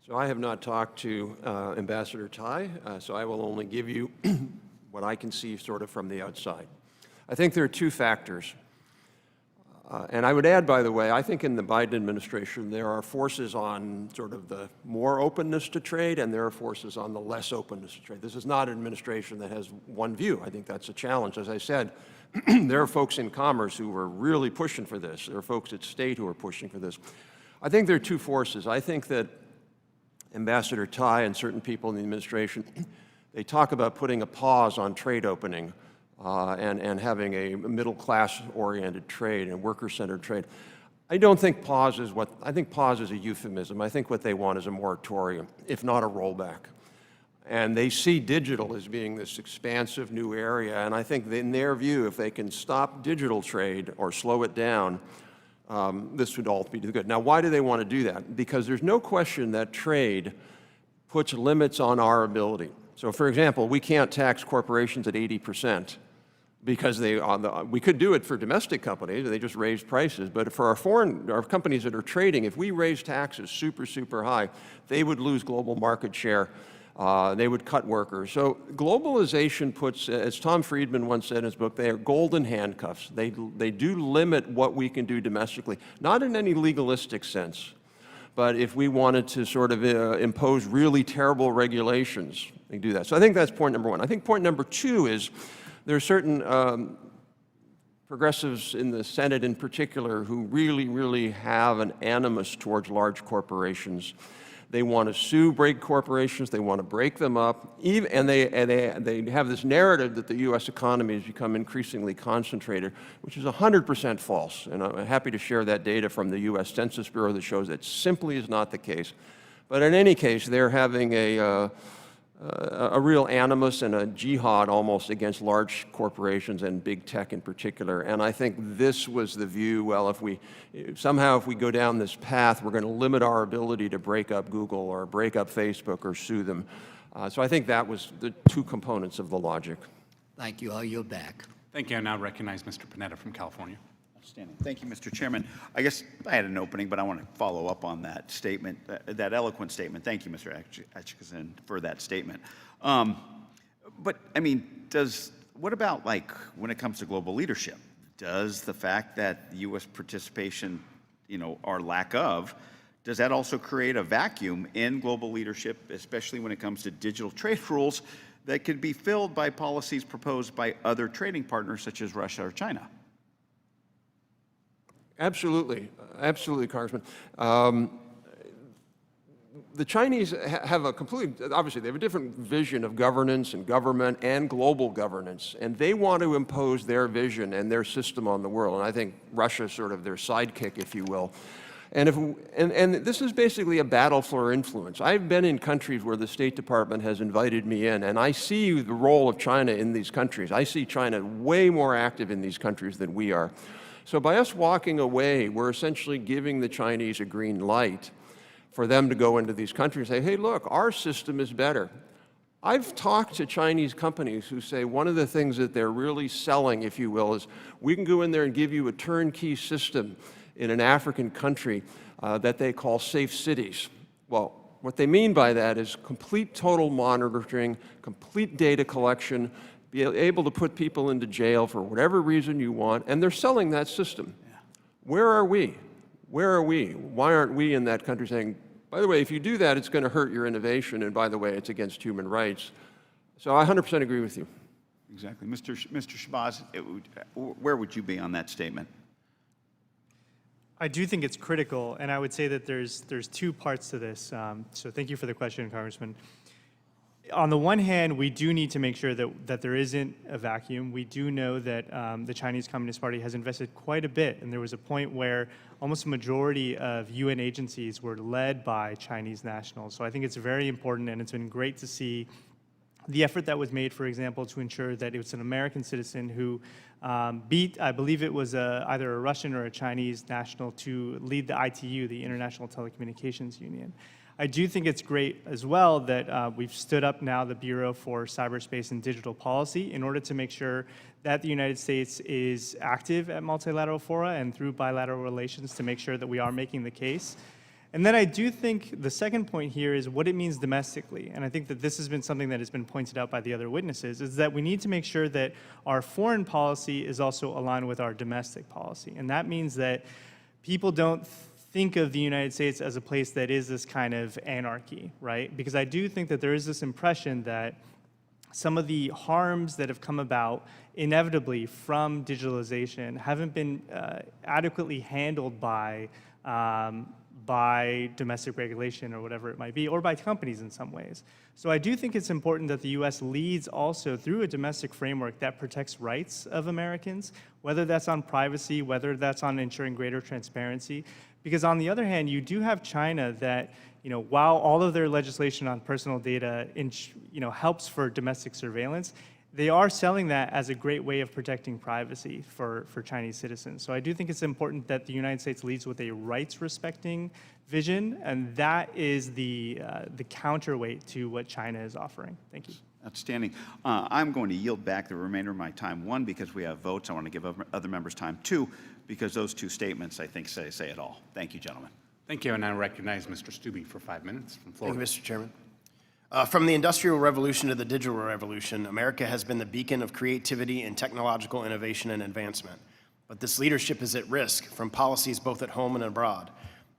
So I have not talked to Ambassador Tai, so I will only give you what I can see sort of from the outside. I think there are two factors. And I would add, by the way, I think in the Biden administration, there are forces on sort of the more openness to trade, and there are forces on the less openness to trade. This is not an administration that has one view. I think that's a challenge. As I said, there are folks in commerce who are really pushing for this. There are folks at state who are pushing for this. I think there are two forces. I think that Ambassador Tai and certain people in the administration, they talk about putting a pause on trade opening and having a middle-class oriented trade and worker-centered trade. I don't think pause is I think pause is a euphemism. I think what they want is a moratorium, if not a rollback. And they see digital as being this expansive new area, and I think in their view, if they can stop digital trade or slow it down, this would all be good. Now, why do they want to do that? Because there's no question that trade puts limits on our ability. So, for example, we can't tax corporations at 80%. Because we could do it for domestic companies, they just raise prices. But for our companies that are trading, if we raise taxes super, super high, they would lose global market share. They would cut workers. So globalization puts, as Tom Friedman once said in his book, they are golden handcuffs. They do limit what we can do domestically, not in any legalistic sense. But if we wanted to sort of impose really terrible regulations, they do that. So I think that's point number one. I think point number two is, there are certain progressives in the Senate in particular who really, really have an animus towards large corporations. They want to sue big corporations, they want to break them up, and they have this narrative that the U.S. economy has become increasingly concentrated, which is 100% false. And I'm happy to share that data from the U.S. Census Bureau that shows that simply is not the case. But in any case, they're having a real animus and a jihad almost against large corporations and big tech in particular. And I think this was the view, well, if we go down this path, we're going to limit our ability to break up Google or break up Facebook or sue them. So I think that was the two components of the logic. Thank you. I'll yield back. Thank you. I now recognize Mr. Panetta from California. Outstanding. Thank you, Mr. Chairman. I guess I had an opening, but I want to follow up on that statement, that eloquent statement. Thank you, Mr. Atkinson, for that statement. But, I mean, what about, like, when it comes to global leadership? Does the fact that U.S. participation, or lack of, does that also create a vacuum in global leadership, especially when it comes to digital trade rules that could be filled by policies proposed by other trading partners such as Russia or China? Absolutely. Absolutely, Congressman. The Chinese have obviously they have a different vision of governance and government and global governance, and they want to impose their vision and their system on the world. And I think Russia is sort of their sidekick, if you will. And this is basically a battle for influence. I've been in countries where the State Department has invited me in, and I see the role of China in these countries. I see China way more active in these countries than we are. So by us walking away, we're essentially giving the Chinese a green light for them to go into these countries and say, hey, look, our system is better. I've talked to Chinese companies who say one of the things that they're really selling, if you will, is we can go in there and give you a turnkey system in an African country that they call safe cities. Well, what they mean by that is complete total monitoring, complete data collection, be able to put people into jail for whatever reason you want, and they're selling that system. Yeah. Where are we? Where are we? Why aren't we in that country saying, by the way, if you do that, it's going to hurt your innovation, and by the way, it's against human rights? So I 100% agree with you. Exactly. Mr. Shahbaz, where would you be on that statement? I do think it's critical, and I would say that there's two parts to this. So thank you for the question, Congressman. On the one hand, we do need to make sure that there isn't a vacuum. We do know that the Chinese Communist Party has invested quite a bit, and there was a point where almost a majority of UN agencies were led by Chinese nationals. So I think it's very important, and it's been great to see the effort that was made, for example, to ensure that it was an American citizen who beat, I believe it was either a Russian or a Chinese national to lead the ITU, the International Telecommunications Union. I do think it's great as well that we've stood up now the Bureau for Cyberspace and Digital Policy in order to make sure that the United States is active at multilateral fora and through bilateral relations to make sure that we are making the case. And then I do think the second point here is what it means domestically. And I think that this has been something that has been pointed out by the other witnesses, is that we need to make sure that our foreign policy is also aligned with our domestic policy. And that means that people don't think of the United States as a place that is this kind of anarchy, right? Because I do think that there is this impression that some of the harms that have come about inevitably from digitalization haven't been adequately handled by by domestic regulation or whatever it might be, or by companies in some ways. So I do think it's important that the U.S. leads also through a domestic framework that protects rights of Americans, whether that's on privacy, whether that's on ensuring greater transparency. Because on the other hand, you do have China that, while all of their legislation on personal data, helps for domestic surveillance, they are selling that as a great way of protecting privacy for Chinese citizens. So I do think it's important that the United States leads with a rights-respecting vision, and that is the counterweight to what China is offering. Thank you. Outstanding. I'm going to yield back the remainder of my time. One, because we have votes. I want to give other members time. Two, because those two statements, I think, say it all. Thank you, gentlemen. Thank you, and I recognize Mr. Stubbe for 5 minutes from Florida. Thank you, Mr. Chairman. From the Industrial Revolution to the Digital Revolution, America has been the beacon of creativity and technological innovation and advancement. But this leadership is at risk from policies both at home and abroad.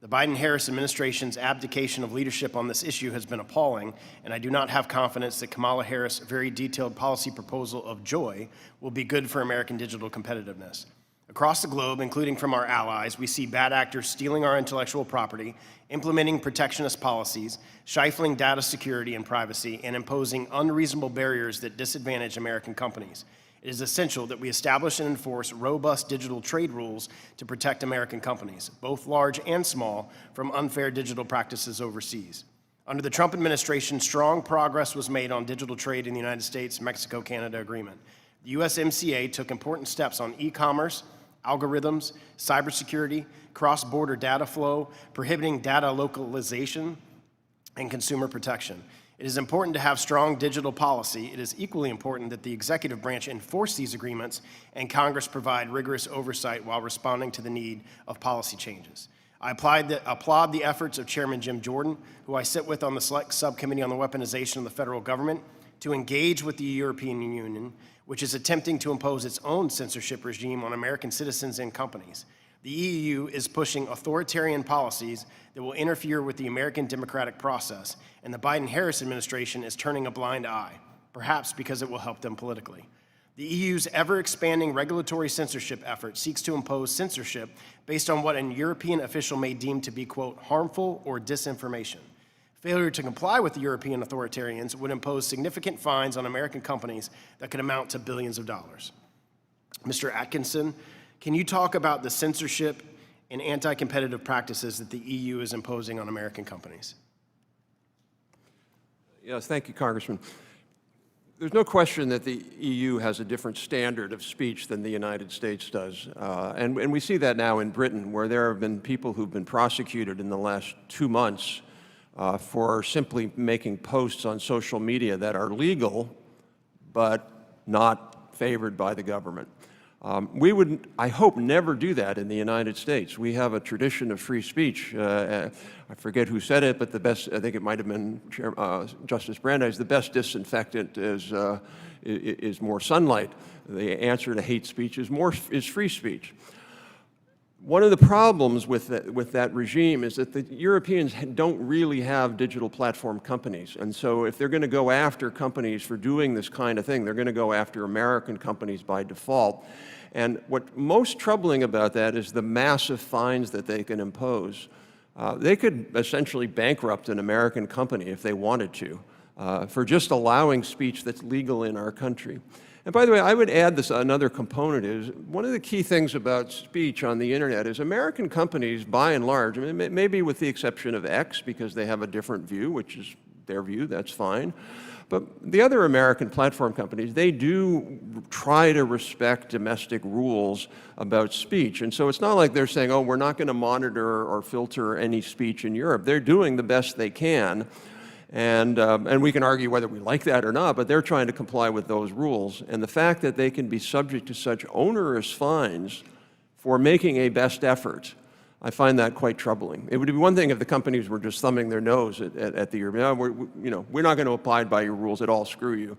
The Biden-Harris administration's abdication of leadership on this issue has been appalling, and I do not have confidence that Kamala Harris' very detailed policy proposal of joy will be good for American digital competitiveness. Across the globe, including from our allies, we see bad actors stealing our intellectual property, implementing protectionist policies, stifling data security and privacy, and imposing unreasonable barriers that disadvantage American companies. It is essential that we establish and enforce robust digital trade rules to protect American companies, both large and small, from unfair digital practices overseas. Under the Trump administration, strong progress was made on digital trade in the United States-Mexico-Canada agreement. The USMCA took important steps on e-commerce, algorithms, cybersecurity, cross-border data flow, prohibiting data localization, and consumer protection. It is important to have strong digital policy. It is equally important that the executive branch enforce these agreements and Congress provide rigorous oversight while responding to the need of policy changes. I applaud the efforts of Chairman Jim Jordan, who I sit with on the Select Subcommittee on the Weaponization of the Federal Government, to engage with the European Union, which is attempting to impose its own censorship regime on American citizens and companies. The EU is pushing authoritarian policies that will interfere with the American democratic process, and the Biden-Harris administration is turning a blind eye, perhaps because it will help them politically. The EU's ever-expanding regulatory censorship effort seeks to impose censorship based on what a European official may deem to be, quote, harmful or disinformation. Failure to comply with the European authoritarians would impose significant fines on American companies that could amount to billions of dollars. Mr. Atkinson, can you talk about the censorship and anti-competitive practices that the EU is imposing on American companies? Yes, thank you, Congressman. There's no question that the EU has a different standard of speech than the United States does. And we see that now in Britain, where there have been people who've been prosecuted in the last 2 months for simply making posts on social media that are legal, but not favored by the government. We would, I hope, never do that in the United States. We have a tradition of free speech. I forget who said it, but the best, I think it might have been Justice Brandeis, the best disinfectant is more sunlight. The answer to hate speech is free speech. One of the problems with that regime is that the Europeans don't really have digital platform companies. And so if they're going to go after companies for doing this kind of thing, they're going to go after American companies by default. And what's most troubling about that is the massive fines that they can impose. They could essentially bankrupt an American company if they wanted to for just allowing speech that's legal in our country. And by the way, I would add this another component is one of the key things about speech on the internet is American companies, by and large, I mean, maybe with the exception of X because they have a different view, which is their view, that's fine. But the other American platform companies, they do try to respect domestic rules about speech. And so it's not like they're saying, oh, we're not going to monitor or filter any speech in Europe. They're doing the best they can. And we can argue whether we like that or not, but they're trying to comply with those rules. And the fact that they can be subject to such onerous fines for making a best effort, I find that quite troubling. It would be one thing if the companies were just thumbing their nose at the European, we're not going to abide by your rules at all, screw you.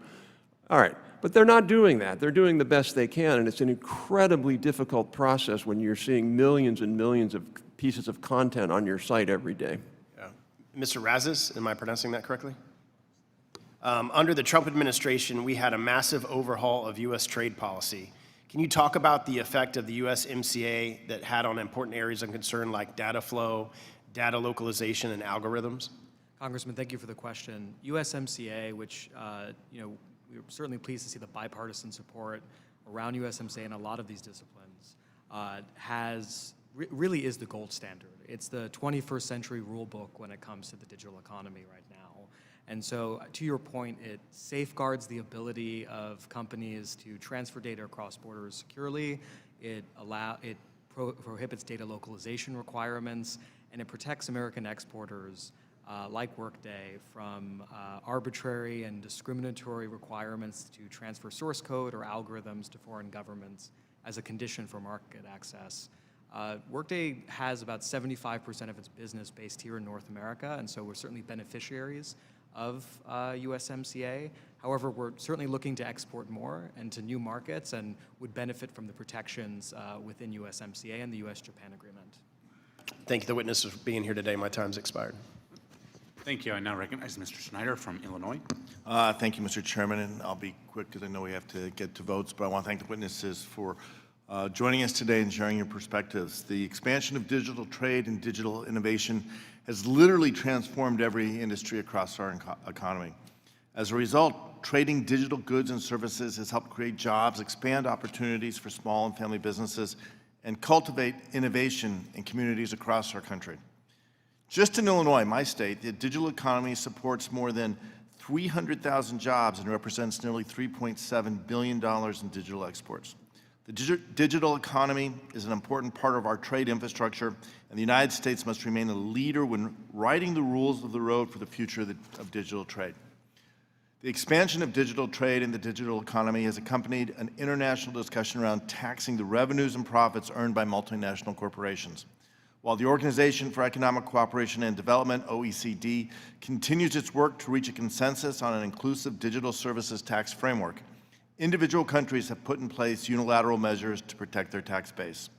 All right, but they're not doing that. They're doing the best they can, and it's an incredibly difficult process when you're seeing millions and millions of pieces of content on your site every day. Mr. Razis, am I pronouncing that correctly? Under the Trump administration, we had a massive overhaul of U.S. trade policy. Can you talk about the effect of the USMCA that had on important areas of concern like data flow, data localization, and algorithms? Congressman, thank you for the question. USMCA, which we're certainly pleased to see the bipartisan support around USMCA and a lot of these disciplines, really is the gold standard. It's the 21st century rule book when it comes to the digital economy right now. And so, to your point, it safeguards the ability of companies to transfer data across borders securely. It prohibits data localization requirements, and it protects American exporters like Workday from arbitrary and discriminatory requirements to transfer source code or algorithms to foreign governments as a condition for market access. Workday has about 75% of its business based here in North America, and so we're certainly beneficiaries of USMCA. However, we're certainly looking to export more and to new markets and would benefit from the protections within USMCA and the US-Japan agreement. Thank you, the witnesses, for being here today. My time's expired. Thank you. I now recognize Mr. Schneider from Illinois. Thank you, Mr. Chairman, and I'll be quick because I know we have to get to votes, but I want to thank the witnesses for joining us today and sharing your perspectives. The expansion of digital trade and digital innovation has literally transformed every industry across our economy. As a result, trading digital goods and services has helped create jobs, expand opportunities for small and family businesses, and cultivate innovation in communities across our country. Just in Illinois, my state, the digital economy supports more than 300,000 jobs and represents nearly $3.7 billion in digital exports. The digital economy is an important part of our trade infrastructure, and the United States must remain a leader when writing the rules of the road for the future of digital trade. The expansion of digital trade in the digital economy has accompanied an international discussion around taxing the revenues and profits earned by multinational corporations. While the Organization for Economic Cooperation and Development, OECD, continues its work to reach a consensus on an inclusive digital services tax framework, individual countries have put in place unilateral measures to protect their tax base.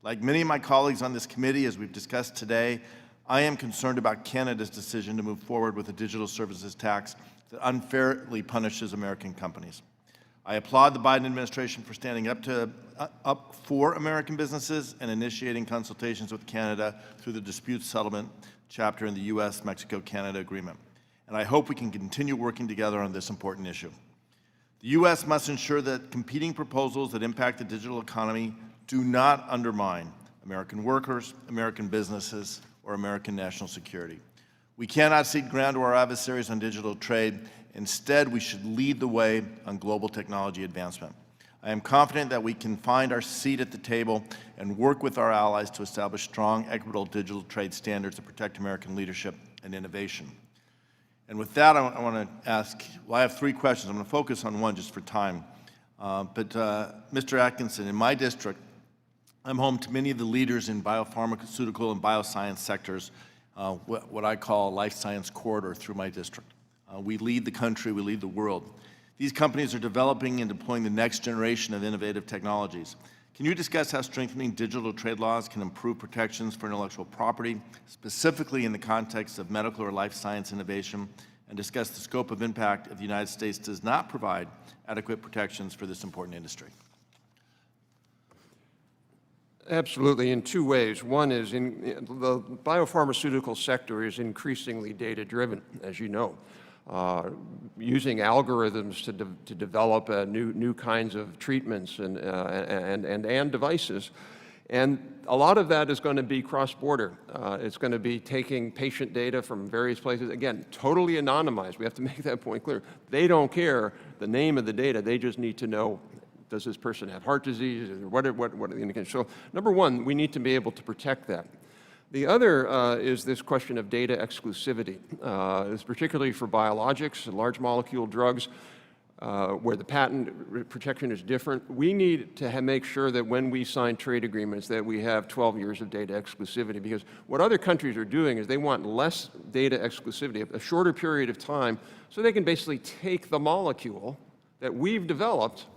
Like many of my colleagues on this committee, as we've discussed today, I am concerned about Canada's decision to move forward with a digital services tax that unfairly punishes American companies. I applaud the Biden administration for standing up for American businesses and initiating consultations with Canada through the dispute settlement chapter in the U.S.-Mexico-Canada agreement. And I hope we can continue working together on this important issue. The U.S. must ensure that competing proposals that impact the digital economy do not undermine American workers, American businesses, or American national security. We cannot cede ground to our adversaries on digital trade. Instead, we should lead the way on global technology advancement. I am confident that we can find our seat at the table and work with our allies to establish strong, equitable digital trade standards that protect American leadership and innovation. And with that, I want to ask, well, I have three questions. I'm going to focus on one just for time. Mr. Atkinson, in my district, I'm home to many of the leaders in biopharmaceutical and bioscience sectors, what I call a life science corridor through my district. We lead the country, we lead the world. These companies are developing and deploying the next generation of innovative technologies. Can you discuss how strengthening digital trade laws can improve protections for intellectual property, specifically in the context of medical or life science innovation, and discuss the scope of impact if the United States does not provide adequate protections for this important industry? Absolutely, in two ways. One is the biopharmaceutical sector is increasingly data-driven, as you know, using algorithms to develop new kinds of treatments and devices. And a lot of that is going to be cross-border. It's going to be taking patient data from various places. Again, totally anonymized. We have to make that point clear. They don't care the name of the data. They just need to know, does this person have heart disease? What are the indications? So number one, we need to be able to protect that. The other is this question of data exclusivity. It's particularly for biologics and large molecule drugs where the patent protection is different. We need to make sure that when we sign trade agreements that we have 12 years of data exclusivity, because what other countries are doing is they want less data exclusivity, a shorter period of time, so they can basically take the molecule that we've developed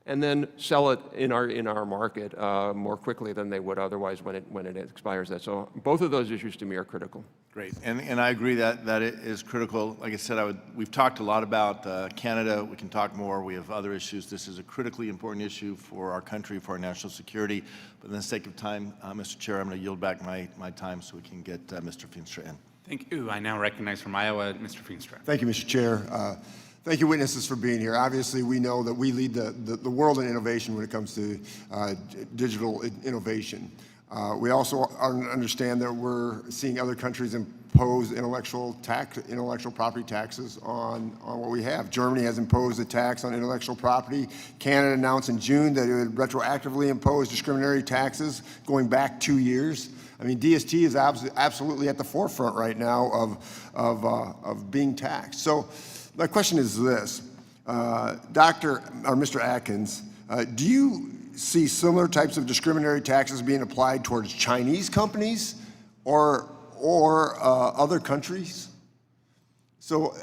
and then sell it in our market more quickly than they would otherwise when it expires. So both of those issues to me are critical. Great, and I agree that it is critical. Like I said, we've talked a lot about Canada. We can talk more. We have other issues. This is a critically important issue for our country, for our national security. But in the sake of time, Mr. Chair, I'm going to yield back my time so we can get Mr. Feenstra in. Thank you. I now recognize from Iowa, Mr. Feenstra. Thank you, Mr. Chair. Thank you, witnesses, for being here. Obviously, we know that we lead the world in innovation when it comes to digital innovation. We also understand that we're seeing other countries impose intellectual property taxes on what we have. Germany has imposed a tax on intellectual property. Canada announced in June that it would retroactively impose discriminatory taxes going back 2 years. I mean, DST is absolutely at the forefront right now of being taxed. So my question is this, Mr. Atkins, do you see similar types of discriminatory taxes being applied towards Chinese companies or other countries? So,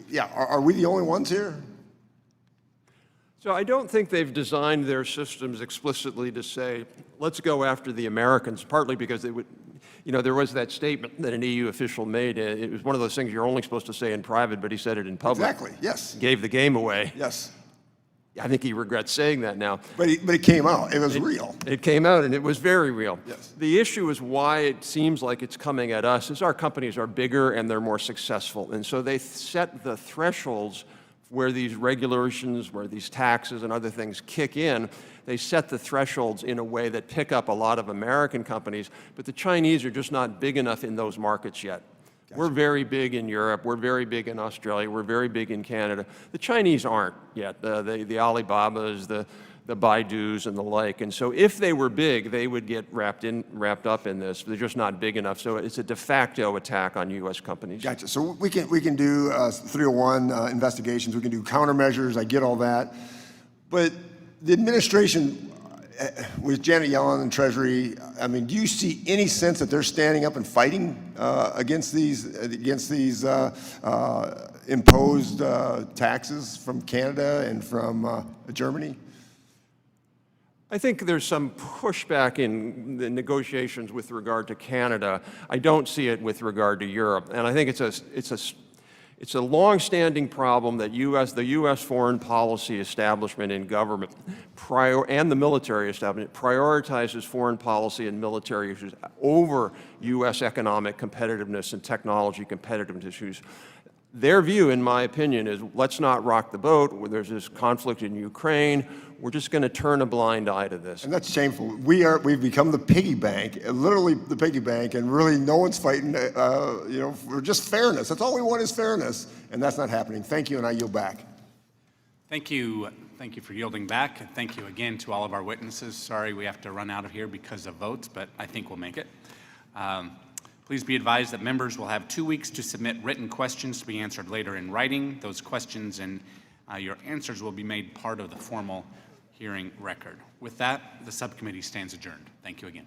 yeah, are we the only ones here? So I don't think they've designed their systems explicitly to say, let's go after the Americans, partly because they would, there was that statement that an EU official made. It was one of those things you're only supposed to say in private, but he said it in public. Exactly, yes. Gave the game away. Yes. I think he regrets saying that now. But it came out. It was real. It came out, and it was very real. Yes. The issue is why it seems like it's coming at us is our companies are bigger and they're more successful. And so they set the thresholds where these regulations, where these taxes and other things kick in. They set the thresholds in a way that pick up a lot of American companies, but the Chinese are just not big enough in those markets yet. Gotcha. We're very big in Europe, we're very big in Australia, we're very big in Canada. The Chinese aren't yet, the Alibabas, the Baidus and the like. And so if they were big, they would get wrapped up in this. They're just not big enough. So it's a de facto attack on U.S. companies. Gotcha. So we can do 301 investigations. We can do countermeasures. I get all that. But the administration, with Janet Yellen and Treasury, I mean, do you see any sense that they're standing up and fighting against these imposed taxes from Canada and from Germany? I think there's some pushback in the negotiations with regard to Canada. I don't see it with regard to Europe, and I think it's a long-standing problem that the U.S. foreign policy establishment in government and the military establishment prioritizes foreign policy and military issues over U.S. economic competitiveness and technology competitiveness issues. Their view, in my opinion, is let's not rock the boat. There's this conflict in Ukraine. We're just going to turn a blind eye to this. And that's shameful. We've become the piggy bank, literally the piggy bank, and really no one's fighting, for just fairness. That's all we want is fairness, and that's not happening. Thank you, and I yield back. Thank you. Thank you for yielding back. And thank you again to all of our witnesses. Sorry we have to run out of here because of votes, but I think we'll make it. Please be advised that members will have 2 weeks to submit written questions to be answered later in writing. Those questions and your answers will be made part of the formal hearing record. With that, the subcommittee stands adjourned. Thank you again.